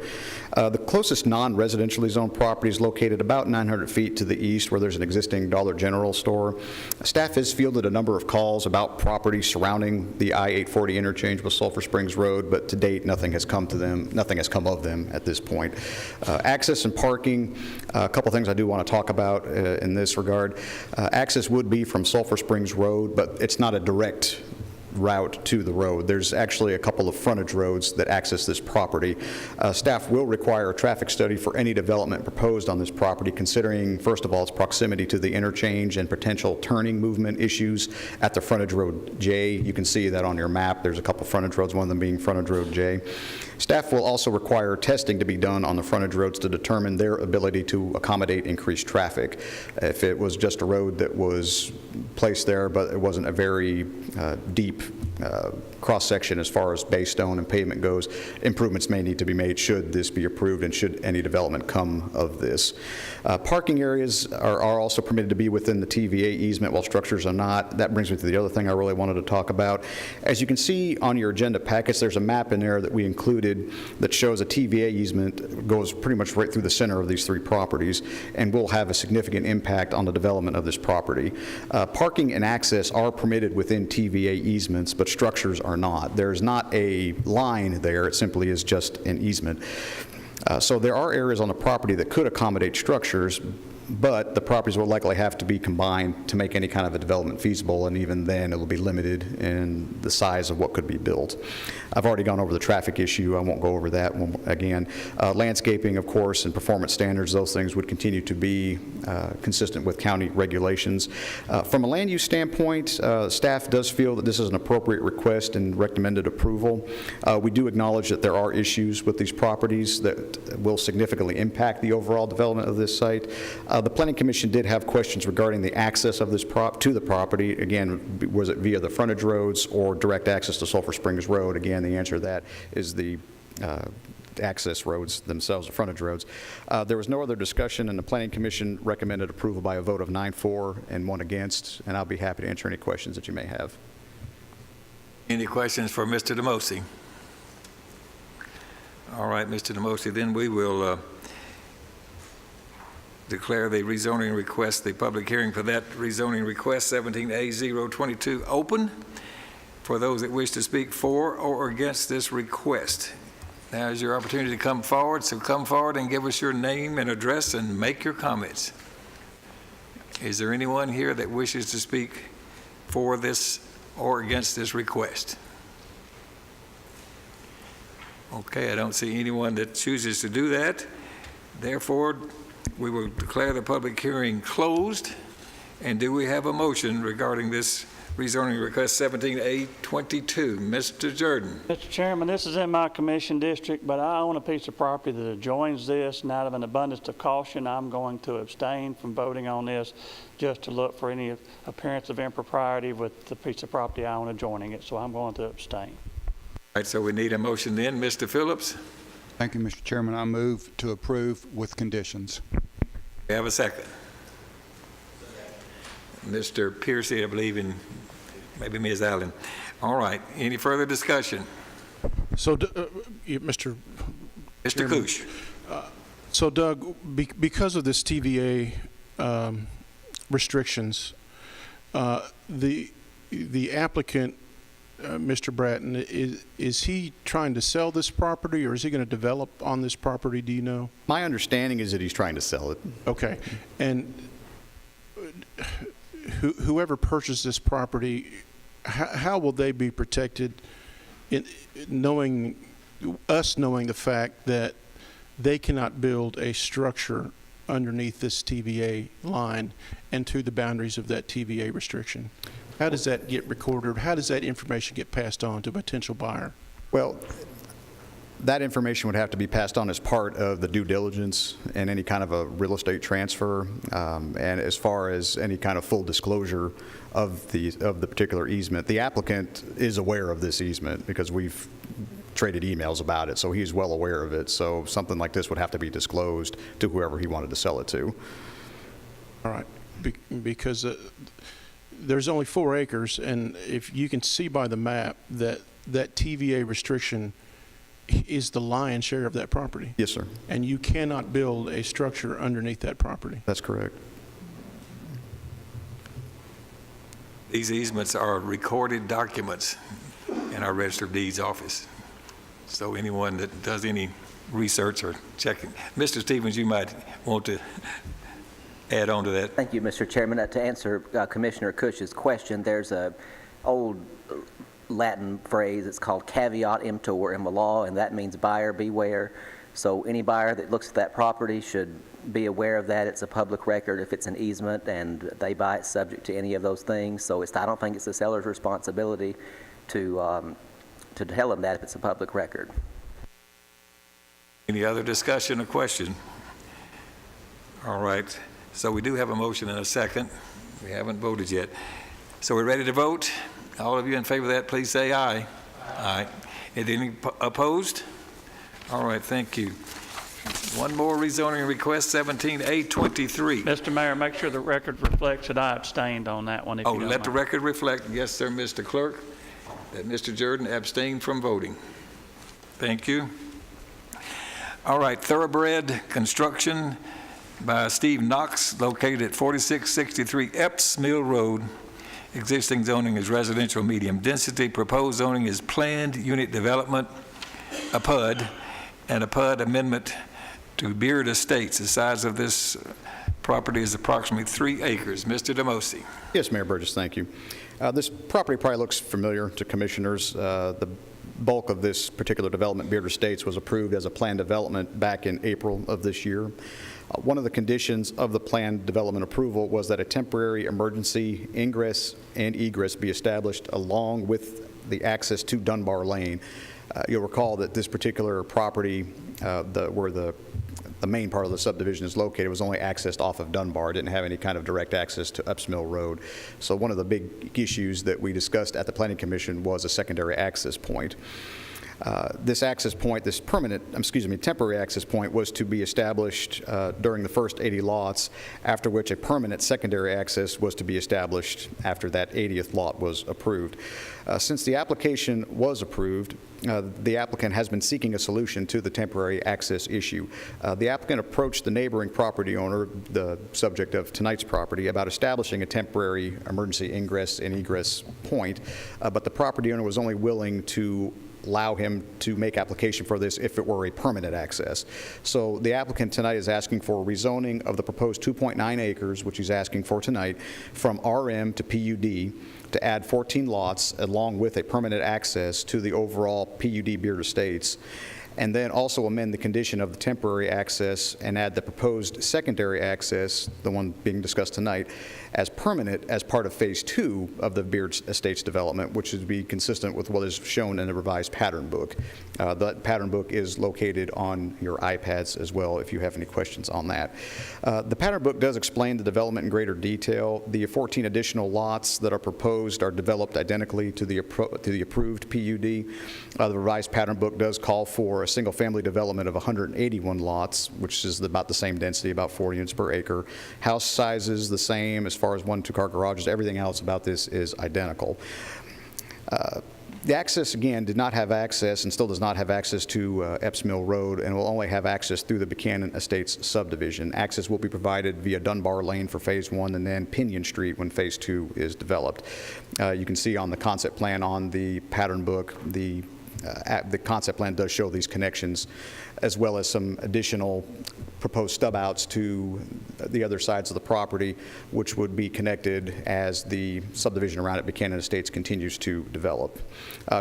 The closest non-residentially zoned property is located about 900 feet to the east, where there's an existing Dollar General store. Staff has fielded a number of calls about properties surrounding the I-840 interchange with Sulphur Springs Road, but to date, nothing has come of them at this point. Access and parking, a couple things I do want to talk about in this regard. Access would be from Sulphur Springs Road, but it's not a direct route to the road. There's actually a couple of frontage roads that access this property. Staff will require a traffic study for any development proposed on this property, considering, first of all, its proximity to the interchange and potential turning movement issues at the frontage road J. You can see that on your map. There's a couple frontage roads, one of them being frontage road J. Staff will also require testing to be done on the frontage roads to determine their ability to accommodate increased traffic. If it was just a road that was placed there, but it wasn't a very deep cross-section as far as base stone and pavement goes, improvements may need to be made should this be approved and should any development come of this. Parking areas are also permitted to be within the TVA easement while structures are not. That brings me to the other thing I really wanted to talk about. As you can see on your agenda packets, there's a map in there that we included that shows a TVA easement goes pretty much right through the center of these 3 properties and will have a significant impact on the development of this property. Parking and access are permitted within TVA easements, but structures are not. There's not a line there. It simply is just an easement. So there are areas on the property that could accommodate structures, but the properties will likely have to be combined to make any kind of a development feasible, and even then it will be limited in the size of what could be built. I've already gone over the traffic issue. I won't go over that one again. Landscaping, of course, and performance standards, those things would continue to be consistent with county regulations. From a land use standpoint, staff does feel that this is an appropriate request and recommended approval. We do acknowledge that there are issues with these properties that will significantly impact the overall development of this site. The Planning Commission did have questions regarding the access of this to the property. Again, was it via the frontage roads or direct access to Sulphur Springs Road? Again, the answer to that is the access roads themselves, the frontage roads. There was no other discussion, and the Planning Commission recommended approval by a vote of 9-4 and 1 against, and I'll be happy to answer any questions that you may have. Any questions for Mr. Demosi? All right, Mr. Demosi, then we will declare the rezoning request, the public hearing for that rezoning request, 17A022, open for those that wish to speak for or against this request. Now is your opportunity to come forward, so come forward and give us your name and address and make your comments. Is there anyone here that wishes to speak for this or against this request? Okay, I don't see anyone that chooses to do that. Therefore, we will declare the public hearing closed. And do we have a motion regarding this rezoning request 17A22? Mr. Jordan. Mr. Chairman, this is in my commission district, but I own a piece of property that adjoins this, and out of an abundance of caution, I'm going to abstain from voting on this just to look for any appearance of impropriety with the piece of property I own adjoining it, so I'm going to abstain. All right, so we need a motion then. Mr. Phillips? Thank you, Mr. Chairman. I move to approve with conditions. We have a second. Mr. Piercy, I believe, and maybe Ms. Allen. All right. Any further discussion? So, Mr. Kush. So, Doug, because of this TVA restrictions, the applicant, Mr. Bratton, is he trying to sell this property, or is he going to develop on this property? Do you know? My understanding is that he's trying to sell it. Okay. And whoever purchased this property, how will they be protected in knowing the fact that they cannot build a structure underneath this TVA line and to the boundaries of that TVA restriction? How does that get recorded? How does that information get passed on to a potential buyer? Well, that information would have to be passed on as part of the due diligence and any kind of a real estate transfer, and as far as any kind of full disclosure of the particular easement. The applicant is aware of this easement because we've traded emails about it, so he's well aware of it. So something like this would have to be disclosed to whoever he wanted to sell it to. All right, because there's only 4 acres, and if you can see by the map that TVA restriction is the lion's share of that property. Yes, sir. And you cannot build a structure underneath that property. That's correct. These easements are recorded documents in our Register of Deeds office. So anyone that does any research or checking, Mr. Stevens, you might want to add on to that. Thank you, Mr. Chairman. To answer Commissioner Cush's question, there's a old Latin phrase. It's called caveat emptor in the law, and that means buyer beware. So any buyer that looks at that property should be aware of that. It's a public record if it's an easement and they buy it subject to any of those things. So I don't think it's the seller's responsibility to tell them that if it's a public record. Any other discussion or question? All right. So we do have a motion and a second. We haven't voted yet. So we're ready to vote? All of you in favor of that, please say aye. Aye. Any opposed? All right, thank you. One more rezoning request, 17A23. Mr. Mayor, make sure the record reflects that I abstained on that one. If Oh, you don't let the mind. record reflect, yes, sir, Mr. Clerk, that Mr. Jordan abstained from voting. Thank you. All right, Thoroughbred Construction by Steve Knox, located at 4663 Epps Mill Road. Existing zoning is residential medium density. Proposed zoning is planned unit development, a PUD, and a PUD amendment to Beard Estates. The size of this property is approximately 3 acres. Mr. Demosi. Yes, Mayor Burgess, thank you. This property probably looks familiar to commissioners. The bulk of this particular development, Beard Estates, was approved as a planned development back in April of this year. One of the conditions of the planned development approval was that a temporary emergency ingress and egress be established along with the access to Dunbar Lane. You'll recall that this particular property, where the main part of the subdivision is located, was only accessed off of Dunbar. It didn't have any kind of direct access to Epps Mill Road. So one of the big issues that we discussed at the Planning Commission was a secondary access point. This access point, this temporary access point was to be established during the first 80 lots, after which a permanent secondary access was to be established after that 80th lot was approved. Since the application was approved, the applicant has been seeking a solution to the temporary access issue. The applicant approached the neighboring property owner, the subject of tonight's property, about establishing a temporary emergency ingress and egress point, but the property owner was only willing to allow him to make application for this if it were a permanent access. So the applicant tonight is asking for rezoning of the proposed 2.9 acres, which he's asking for tonight, from RM to PUD to add 14 lots along with a permanent access to the overall PUD Beard Estates, and then also amend the condition of the temporary access and add the proposed secondary access, the one being discussed tonight, as permanent as part of Phase 2 of the Beard Estates development, which would be consistent with what is shown in the revised pattern book. The pattern book is located on your iPads as well if you have any questions on that. The pattern book does explain the development in greater detail. The 14 additional lots that are proposed are developed identically to the approved PUD. The revised pattern book does call for a single-family development of 181 lots, which is about the same density, about 4 units per acre. House sizes the same as far as 1- and 2-car garages. Everything else about this is identical. The access, again, did not have access and still does not have access to Epps Mill Road, and will only have access through the Buchanan Estates subdivision. Access will be provided via Dunbar Lane for Phase 1 and then Pinion Street when Phase 2 is developed. You can see on the concept plan on the pattern book, the concept plan does show these connections, as well as some additional proposed stub-outs to the other sides of the property, which would be connected as the subdivision around it, Buchanan Estates, continues to develop.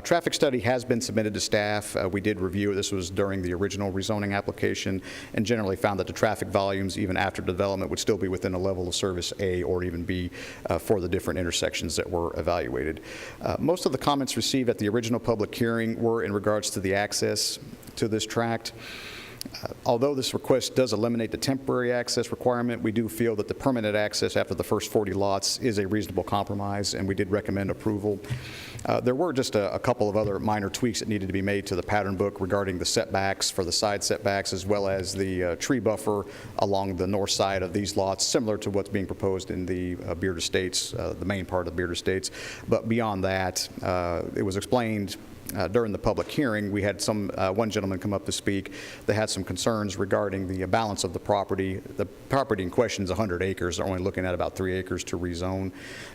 Traffic study has been submitted to staff. We did review it. This was during the original rezoning application, and generally found that the traffic volumes, even after development, would still be within a level of service A or even B for the different intersections that were evaluated. Most of the comments received at the original public hearing were in regards to the access to this tract. Although this request does eliminate the temporary access requirement, we do feel that the permanent access after the first 40 lots is a reasonable compromise, and we did recommend approval. There were just a couple of other minor tweaks that needed to be made to the pattern book regarding the setbacks for the side setbacks, as well as the tree buffer along the north side of these lots, similar to what's being proposed in the Beard Estates, the main part of the Beard Estates. But beyond that, it was explained during the public hearing. We had one gentleman come up to speak that had some concerns regarding the balance of the property. The property in question is 100 acres. They're only looking at about 3 acres to rezone.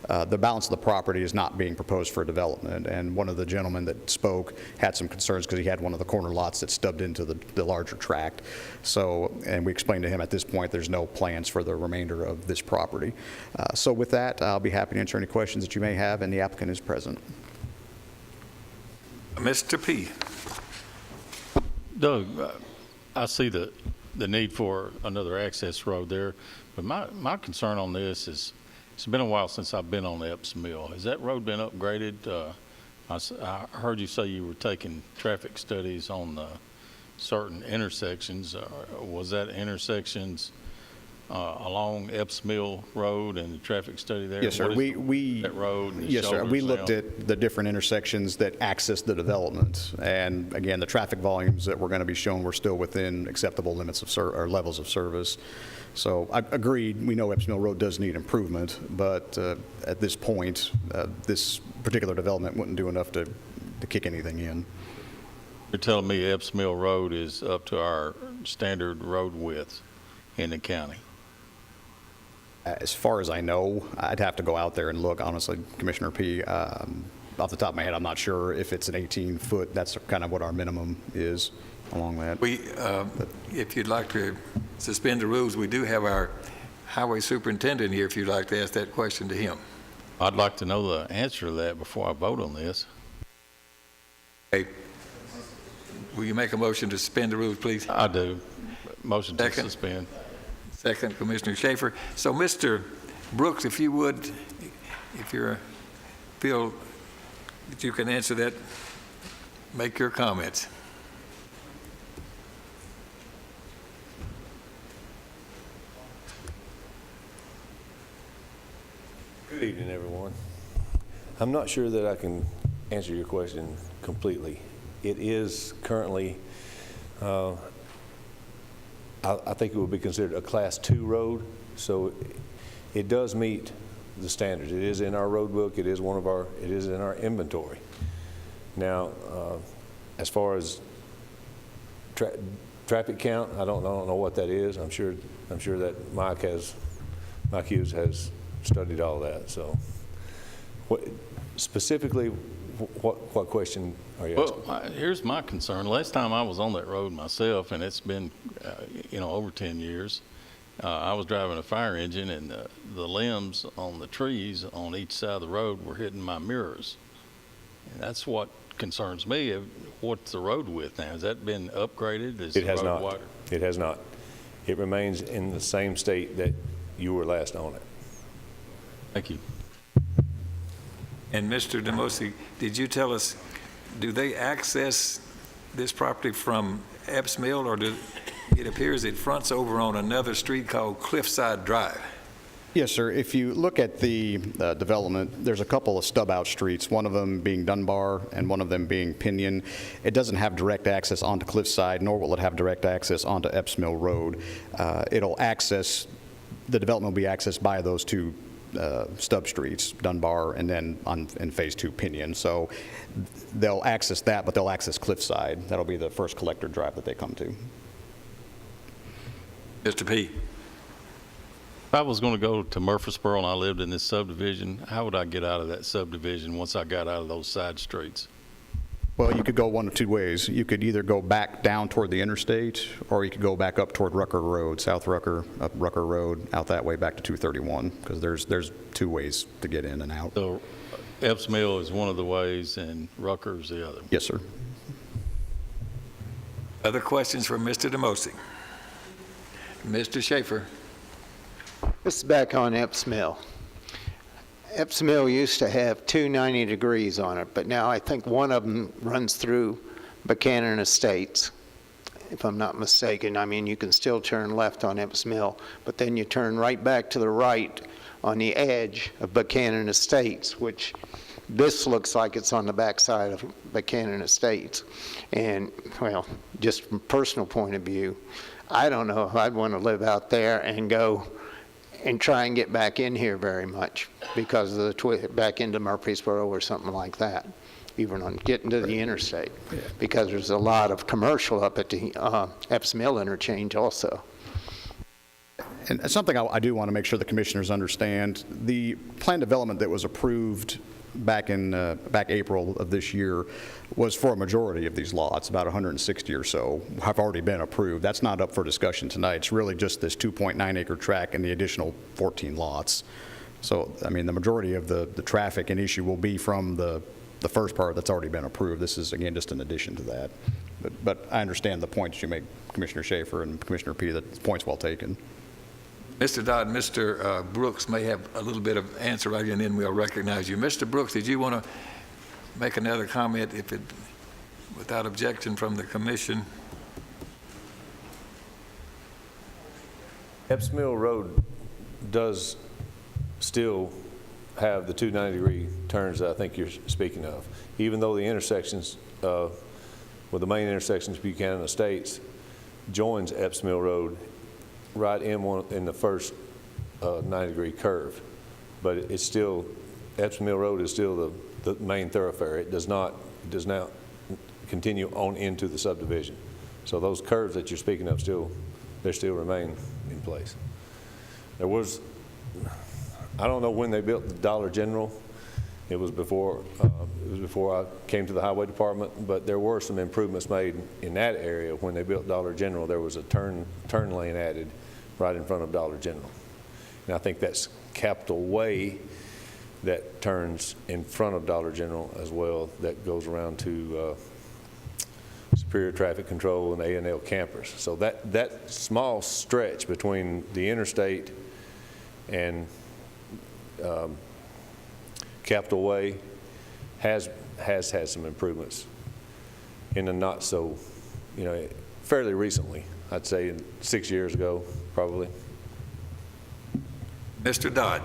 The balance of the property is not being proposed for development, and one of the gentlemen that spoke had some concerns because he had one of the corner lots that stubbed into the larger tract. So, and we explained to him at this point there's no plans for the remainder of this property. So with that, I'll be happy to answer any questions that you may have, and the applicant is present. Mr. P. Doug, I see the need for another access road there, but my concern on this is it's been a while since I've been on the Epps Mill. Has that road been upgraded? I heard you say you were taking traffic studies on certain intersections. Was that intersections along Epps Mill Road and the traffic study there? Yes, sir. That road and the yes, sir. We looked now? at the different intersections that access the development, and again, the traffic volumes that were going to be shown were still within acceptable limits of or levels of service. So I agreed. We know Epps Mill Road does need improvement, but at this point, this particular development wouldn't do enough to kick anything in. You're telling me Epps Mill Road is up to our standard road width in the county? As far as I know, I'd have to go out there and look, honestly, Commissioner P. Off the top of my head, I'm not sure if it's an 18-foot. That's kind of what our minimum is along that. If you'd like to suspend the rules, we do have our highway superintendent here if you'd like to ask that question to him. I'd like to know the answer to that before I vote on this. Okay. Will you make a motion to suspend the rules, please? I do. Motion to suspend. Second, Commissioner Schaefer. So, Mr. Brooks, if you would, if you feel that you can answer that, make your comments. Good evening, everyone. I'm not sure that I can answer your question completely. It is currently, I think it would be considered a Class 2 road, so it does meet the standards. It is in our road book. It is it is in our inventory. Now, as far as traffic count, I don't know what that is. I'm sure that Mike Hughes has studied all that. So, specifically, what question are you asking? Well, here's my concern. Last time I was on that road myself, and it's been, over 10 years, I was driving a fire engine, and the limbs on the trees on each side of the road were hitting my mirrors. And that's what concerns me. What's the road width now? Has that been upgraded? Is It has the road not. wider? It has not. It remains in the same state that you were last on it. Thank you. And Mr. Demosi, did you tell us, do they access this property from Epps Mill, or it appears it fronts over on another street called Cliffside Drive? Yes, sir. If you look at the development, there's a couple of stub-out streets, one of them being Dunbar and one of them being Pinion. It doesn't have direct access onto Cliffside, nor will it have direct access onto Epps Mill Road. The development will be accessed by those two stub streets, Dunbar, and then in Phase 2, Pinion. So they'll access that, but they'll access Cliffside. That'll be the first collector drive that they come to. Mr. P. If I was going to go to Murfreesboro and I lived in this subdivision, how would I get out of that subdivision once I got out of those side streets? Well, you could go one of two ways. You could either go back down toward the interstate, or you could go back up toward Rucker Road, South Rucker, up Rucker Road, out that way back to 231, because there's two ways to get in and out. So Epps Mill is one of the ways and Rucker's the other. Yes, sir. Other questions for Mr. Demosy? Mr. Schaefer? This is back on Epps Mill. Epps Mill used to have two 90 degrees on it, but now I think one of them runs through Buchanan Estates, if I'm not mistaken. I mean, you can still turn left on Epps Mill, but then you turn right back to the right on the edge of Buchanan Estates, which this looks like it's on the backside of Buchanan Estates. And, well, just from a personal point of view, I don't know if I'd want to live out there and go and try and get back in here very much because of the back into Murfreesboro or something like that, even on getting to the interstate, because there's a lot of commercial up at the Epps Mill interchange also. And something I do want to make sure the commissioners understand, the plan development that was approved back April of this year was for a majority of these lots. About 160 or so have already been approved. That's not up for discussion tonight. It's really just this 2.9 acre tract and the additional 14 lots. So, I mean, the majority of the traffic and issue will be from the first part that's already been approved. This is, again, just an addition to that. But I understand the points you make, Commissioner Schaefer and Commissioner P, that the point's well taken. Mr. Dodd, Mr. Brooks may have a little bit of answer right, and then we'll recognize you. Mr. Brooks, did you want to make another comment without objection from the commission? Epps Mill Road does still have the two 90-degree turns that I think you're speaking of, even though the intersections, well, the main intersections of Buchanan Estates joins Epps Mill Road right in the first 90-degree curve. But it's still, Epps Mill Road is still the main thoroughfare. It does not continue on into the subdivision. So those curves that you're speaking of still remain in place. There was, I don't know when they built the Dollar General. It was before I came to the Highway Department, but there were some improvements made in that area. When they built Dollar General, there was a turn lane added right in front of Dollar General. And I think that's Capitol Way that turns in front of Dollar General as well, that goes around to Superior Traffic Control and A&L Campers. So that small stretch between the interstate and Capitol Way has had some improvements in the not so, fairly recently. I'd say 6 years ago, probably. Mr. Dodd.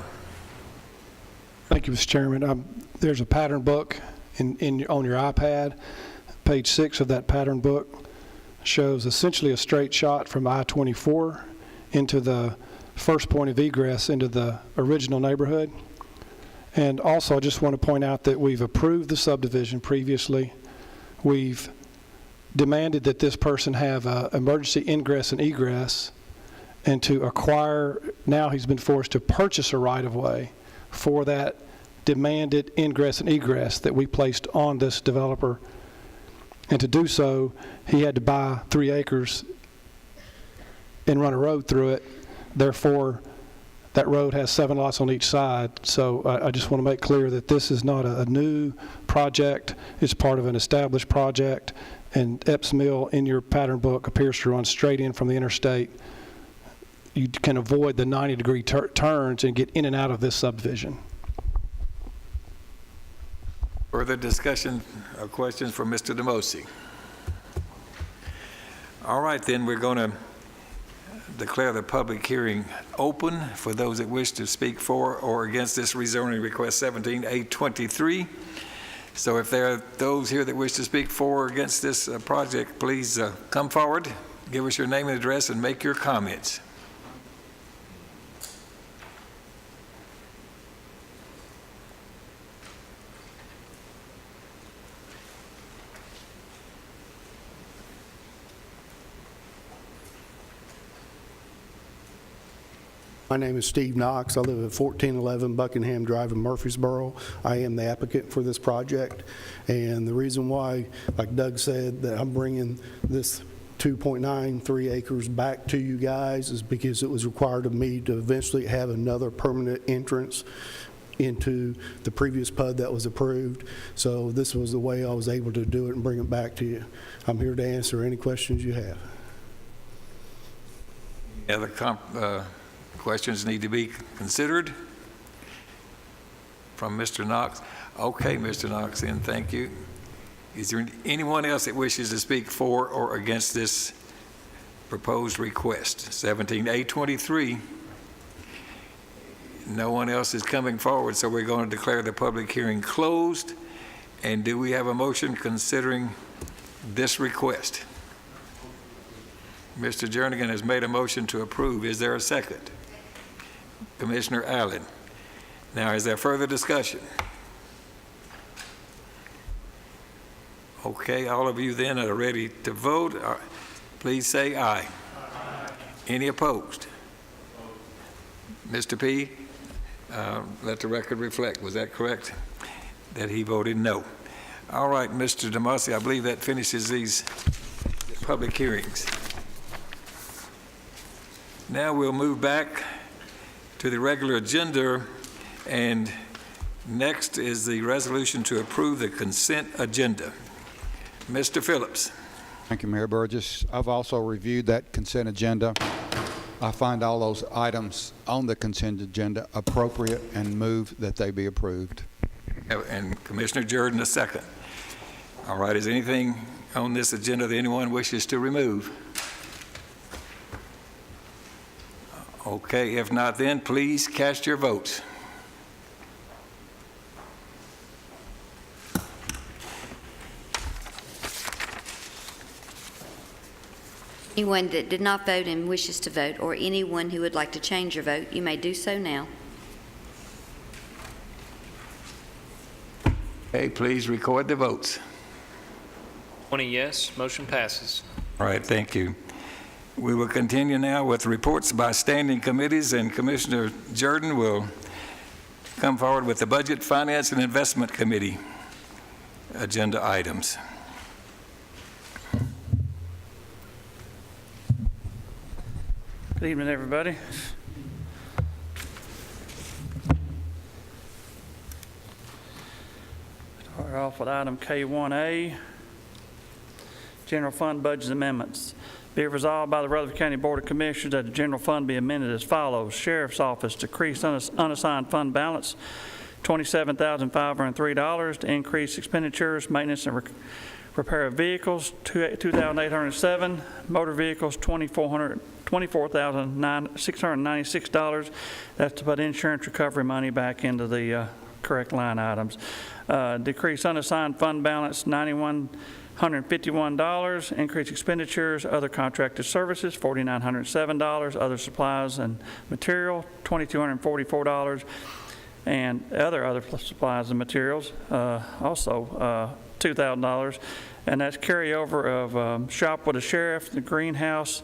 Thank you, Mr. Chairman. There's a pattern book on your iPad. Page 6 of that pattern book shows essentially a straight shot from I-24 into the first point of egress into the original neighborhood. And also, I just want to point out that we've approved the subdivision previously. We've demanded that this person have emergency ingress and egress, and to acquire, now he's been forced to purchase a right-of-way for that demanded ingress and egress that we placed on this developer. And to do so, he had to buy 3 acres and run a road through it. Therefore, that road has 7 lots on each side. So I just want to make clear that this is not a new project. It's part of an established project. And Epps Mill in your pattern book appears to run straight in from the interstate. You can avoid the 90-degree turns and get in and out of this subdivision. Further discussion or questions for Mr. Demosy? All right, then we're going to declare the public hearing open for those that wish to speak for or against this rezoning request 17823. So if there are those here that wish to speak for or against this project, please come forward, give us your name and address, and make your comments. My My name is Steve Knox. I live at 1411 Buckingham Drive in Murfreesboro. I am the applicant for this project. And the reason why, like Doug said, that I'm bringing this 2.93 acres back to you guys is because it was required of me to eventually have another permanent entrance into the previous PUD that was approved. So this was the way I was able to do it and bring it back to you. I'm here to answer any questions you have. Any other questions need to be considered from Mr. Knox? Okay, Mr. Knox, then thank you. Is there anyone else that wishes to speak for or against this proposed request? 17A23. No one else is coming forward, so we're going to declare the public hearing closed. And do we have a motion considering this request? Mr. Jernigan has made a motion to approve. Is there a second? Commissioner Allen. Now, is there further discussion? Okay, all of you then are ready to vote. Please say aye. Aye. Any opposed? Mr. P., let the record reflect. Was that correct? That he voted no. All right, Mr. DeMasi, I believe that finishes these public hearings. Now we'll move back to the regular agenda, and next is the resolution to approve the consent agenda. Mr. Phillips. Thank you, Mayor Burgess. I've also reviewed that consent agenda. I find all those items on the consent agenda appropriate and move that they be approved. And Commissioner Jordan, a second. All right, is anything on this agenda that anyone wishes to remove? Okay, if not, then please cast your votes. Anyone that did not vote and wishes to vote, or anyone who would like to change your vote, you may do so now. Okay, please record the votes. 20 yes, motion passes. All right, thank you. We will continue now with reports by standing committees, and Commissioner Jordan will come forward with the Budget, Finance, and Investment Committee agenda items. Good evening, everybody. Start off with item K1A, General Fund Budget Amendments. Be it resolved by the Rutherford County Board of Commissioners that the general fund be amended as follows. Sheriff's Office decrease unassigned fund balance $27,503 to increase expenditures, maintenance, and repair of vehicles, $2,807, motor vehicles, $24,696. That's to put insurance recovery money back into the correct line items. Decrease unassigned fund balance $9,151, increase expenditures, other contracted services $4,907, other supplies and material $2,244, and other supplies and materials also $2,000, and that's carryover of Shop with the Sheriff, the Greenhouse,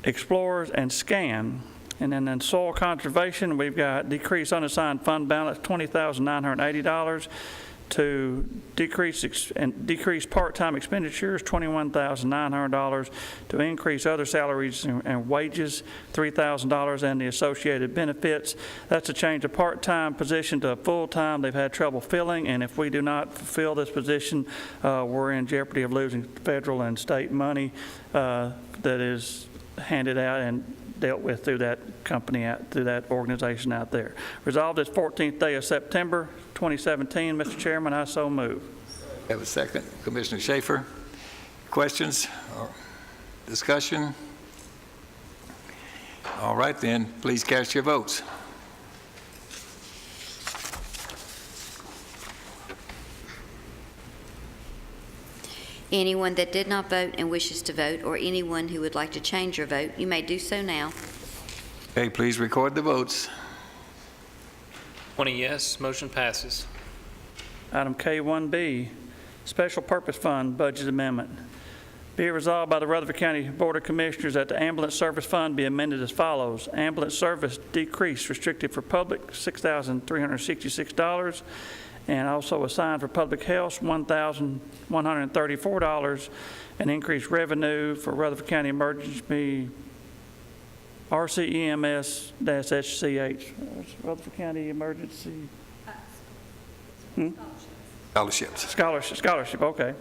Explorers, and Scan. And then in soil conservation, we've got decrease unassigned fund balance $20,980 to decrease part-time expenditures $21,900 to increase other salaries and wages $3,000 and the associated benefits. That's a change of part-time position to a full-time they've had trouble filling, and if we do not fulfill this position, we're in jeopardy of losing federal and state money that is handed out and dealt with through that company, through that organization out there. Resolved this 14th day of September 2017. Mr. Chairman, I so move. Have a second. Commissioner Schaefer. Questions or discussion? All right, then, please cast your votes. Anyone that did not vote and wishes to vote, or anyone who would like to change your vote, you may do so now. Okay, please record the votes. 20 yes, motion passes. Item K1B, Special Purpose Fund Budget Amendment. Be it resolved by the Rutherford County Board of Commissioners that the ambulance service fund be amended as follows. Ambulance service decrease restricted for public, $6,366, and also assigned for public health, $1,134, and increased revenue for Rutherford County Emergency RCEMS-HCH. Rutherford County Emergency Scholarship, okay.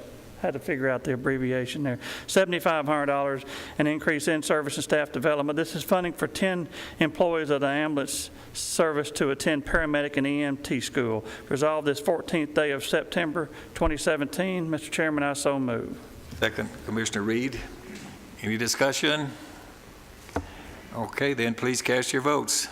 Had to figure out the abbreviation there. $7,500, an increase in service and staff development. This is funding for 10 employees of the ambulance service to attend paramedic and EMT school. Resolved this 14th day of September 2017. Mr. Chairman, I so move. Second, Commissioner Reed. Any discussion? Okay, then please cast your votes.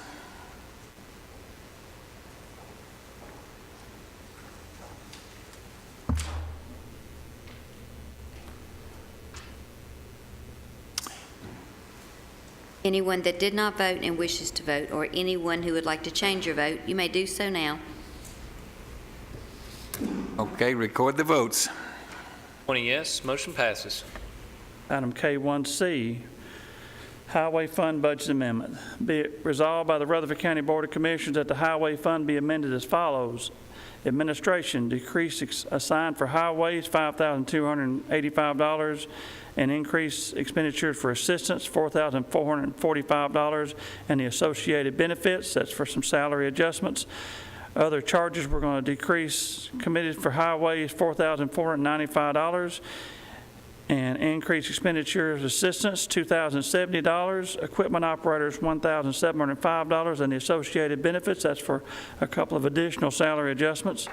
Anyone that did not vote and wishes to vote, or anyone who would like to change your vote, you may do so now. Okay, record the votes. 20 yes, motion passes. Item K1C, Highway Fund Budget Amendment. Be it resolved by the Rutherford County Board of Commissioners that the Highway Fund be amended as follows. Administration, decrease assigned for highways, $5,285, and increase expenditures for assistance, $4,445, and the associated benefits, that's for some salary adjustments. Other charges, we're going to decrease committed for highways, $4,495, and increase expenditures assistance, $2,070, equipment operators, $1,705, and the associated benefits, that's for a couple of additional salary adjustments.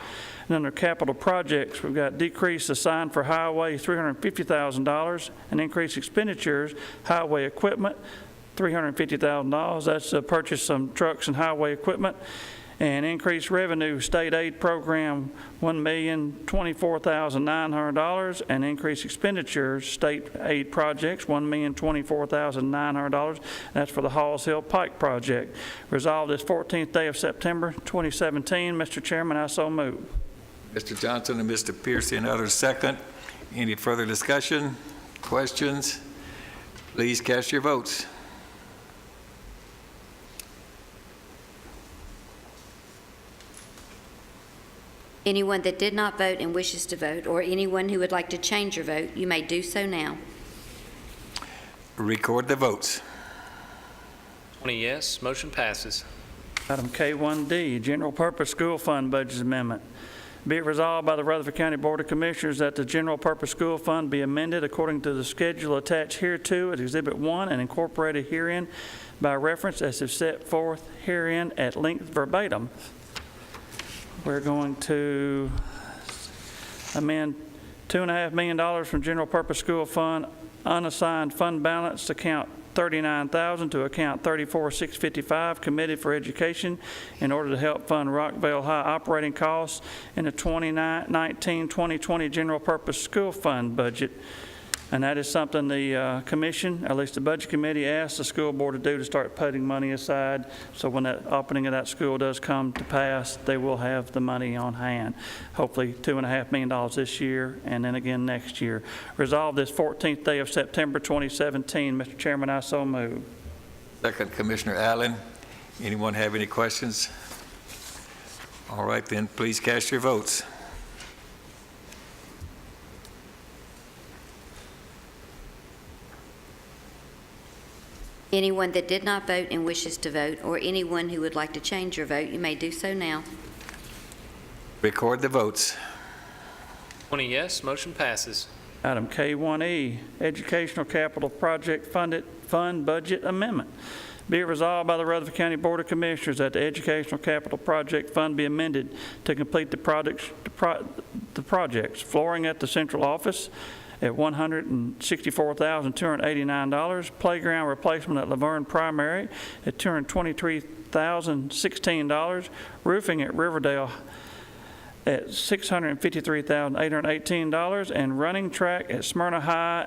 And under capital projects, we've got decrease assigned for highway, $350,000, and increase expenditures, highway equipment, $350,000. That's to purchase some trucks and highway equipment. And increased revenue, state aid program, $1,024,900, and increased expenditures, state aid projects, $1,024,900. That's for the Halls Hill Pike project. Resolved this 14th day of September 2017. Mr. Chairman, I so move. Mr. Johnson and Mr. Piercy and others second. Any further discussion, questions? Please cast your votes. Anyone that did not vote and wishes to vote, or anyone who would like to change your vote, you may do so now. Record the votes. 20 yes, motion passes. Item K1D, General Purpose School Fund Budget Amendment. Be it resolved by the Rutherford County Board of Commissioners that the General Purpose School Fund be amended according to the schedule attached hereto at Exhibit 1 and incorporated herein by reference as is set forth herein at length verbatim. We're going to amend $2.5 million from General Purpose School Fund unassigned fund balance account $39,000 to account $34,655 committed for education in order to help fund Rockvale High operating costs in the 2019-2020 General Purpose School Fund budget. And that is something the commission, at least the budget committee, asked the school board to do, to start putting money aside. So when that opening of that school does come to pass, they will have the money on hand. Hopefully $2.5 million this year and then again next year. Resolved this 14th day of September 2017. Mr. Chairman, I so move. Second, Commissioner Allen. Anyone have any questions? All right, then please cast your votes. Anyone that did not vote and wishes to vote, or anyone who would like to change your vote, you may do so now. Record the votes. 20 yes, motion passes. Item K1E, Educational Capital Project Fund Budget Amendment. Be it resolved by the Rutherford County Board of Commissioners that the Educational Capital Project Fund be amended to complete the projects. Flooring at the central office at $164,289. Playground replacement at Laverne Primary at $223,016. Roofing at Riverdale at $653,818. And running track at Smyrna High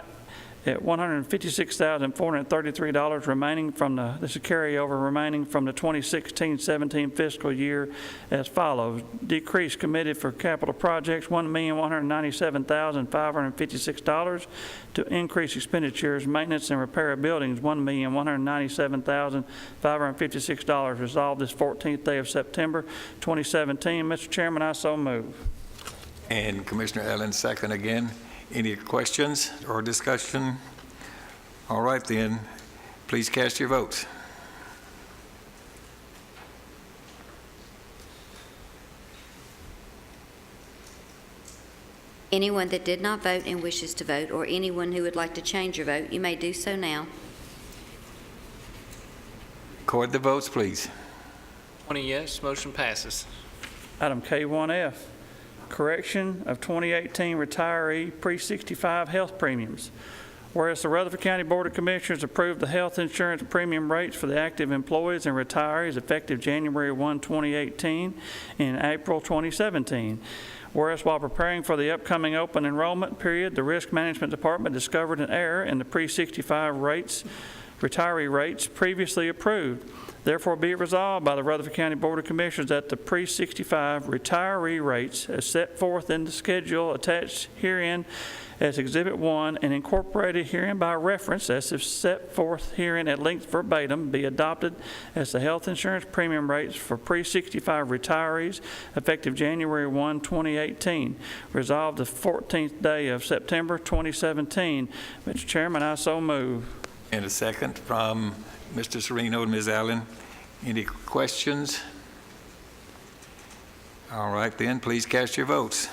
at $156,433 remaining from this is carryover remaining from the 2016-17 fiscal year as follows. Decrease committed for capital projects, $1,197,556 to increase expenditures, maintenance and repair of buildings, $1,197,556. Resolved this 14th day of September 2017. Mr. Chairman, I so move. And Commissioner Allen, second again. Any questions or discussion? All right, then, please cast your votes. Anyone that did not vote and wishes to vote, or anyone who would like to change your vote, you may do so now. Record the votes, please. 20 yes, motion passes. Item K1F, correction of 2018 retiree pre-65 health premiums. Whereas the Rutherford County Board of Commissioners approved the health insurance premium rates for the active employees and retirees effective January 1, 2018 and April 2017. Whereas while preparing for the upcoming open enrollment period, the Risk Management Department discovered an error in the pre-65 rates, retiree rates previously approved. Therefore, be it resolved by the Rutherford County Board of Commissioners that the pre-65 retiree rates as set forth in the schedule attached herein as Exhibit 1 and incorporated herein by reference as if set forth herein at length verbatim be adopted as the health insurance premium rates for pre-65 retirees effective January 1, 2018. Resolved the 14th day of September 2017. Mr. Chairman, I so move. And a second from Mr. Sereno and Ms. Allen. Any questions? All right, then, please cast your votes.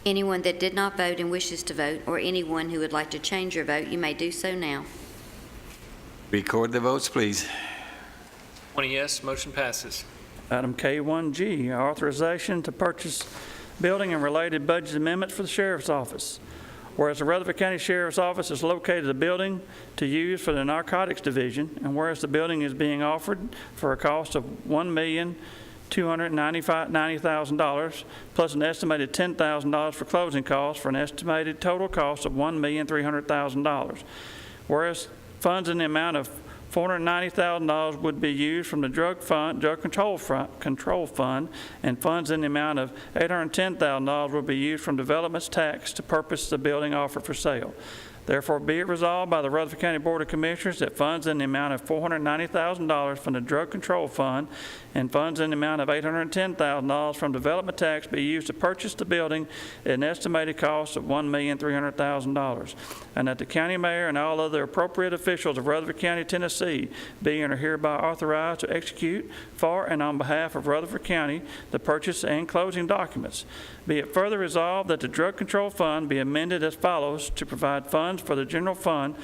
Anyone that did not vote and wishes to vote, or anyone who would like to change your vote, you may do so now. Record the votes, please. 20 yes, motion passes. Item K1G, authorization to purchase building and related budget amendments for the Sheriff's Office. Whereas the Rutherford County Sheriff's Office has located a building to use for the Narcotics Division, and whereas the building is being offered for a cost of $1,290,000 plus an estimated $10,000 for closing costs for an estimated total cost of $1,300,000. Whereas funds in the amount of $490,000 would be used from the drug control fund, and funds in the amount of $810,000 will be used from development's tax to purpose the building offered for sale. Therefore, be it resolved by the Rutherford County Board of Commissioners that funds in the amount of $490,000 from the Drug Control Fund and funds in the amount of $810,000 from development tax be used to purchase the building at an estimated cost of $1,300,000, and that the county mayor and all other appropriate officials of Rutherford County, Tennessee, be and are hereby authorized to execute for and on behalf of Rutherford County the purchase and closing documents. Be it further resolved that the Drug Control Fund be amended as follows to provide funds for the general fund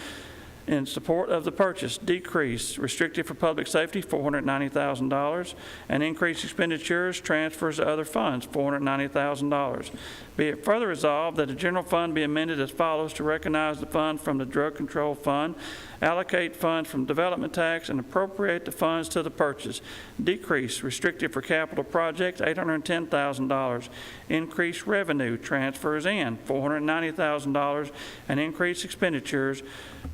in support of the purchase, decrease restricted for public safety, $490,000, and increase expenditures, transfers to other funds, $490,000. Be it further resolved that the general fund be amended as follows to recognize the fund from the Drug Control Fund, allocate funds from development tax, and appropriate the funds to the purchase. Decrease restricted for capital projects, $810,000. Increase revenue transfers in, $490,000, and increase expenditures,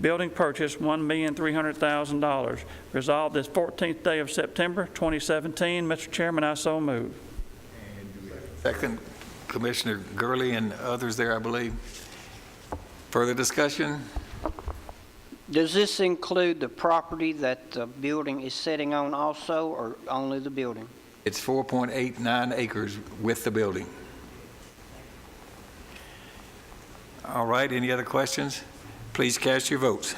building purchase, $1,300,000. Resolved this 14th day of September 2017. Mr. Chairman, I so move. Second, Commissioner Gurley and others there, I believe. Further discussion? Does this include the property that the building is sitting on also, or only the building? It's 4.89 acres with the building. All right, any other questions? Please cast your votes.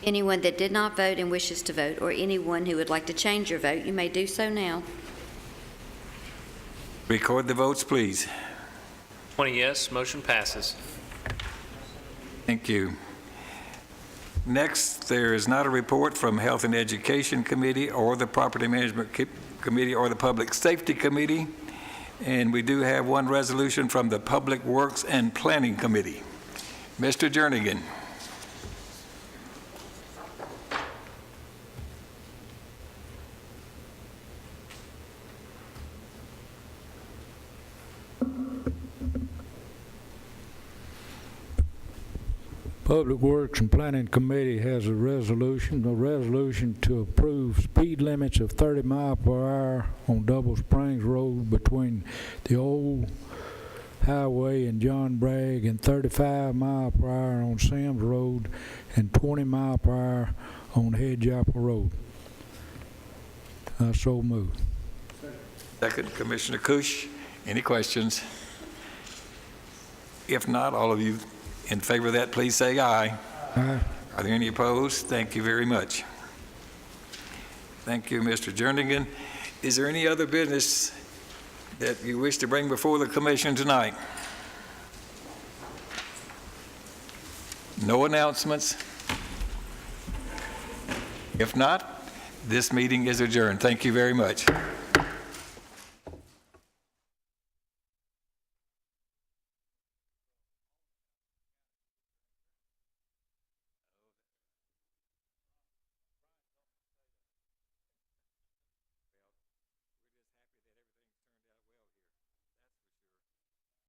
Anyone that did not vote and wishes to vote, or anyone who would like to change your vote, you may do so now. Record the votes, please. 20 yes, motion passes. Thank you. Next, there is not a report from Health and Education Committee or the Property Management Committee or the Public Safety Committee, and we do have one resolution from the Public Works and Planning Committee. Mr. Jernigan. Public Works and Planning Committee has a resolution to approve speed limits of 30 miles per hour on Double Springs Road between the old highway and John Bragg, and 35 miles per hour on Sims Road, and 20 miles per hour on Hedge Apple Road. I so move. Second, Commissioner Cush. Any questions? If not, all of you in favor of that, please say aye. Aye. Are there any opposed? Thank you very much. Thank you, Mr. Jernigan. Is there any other business that you wish to bring before the commission tonight? No announcements? If not, this meeting is adjourned. Thank you very much.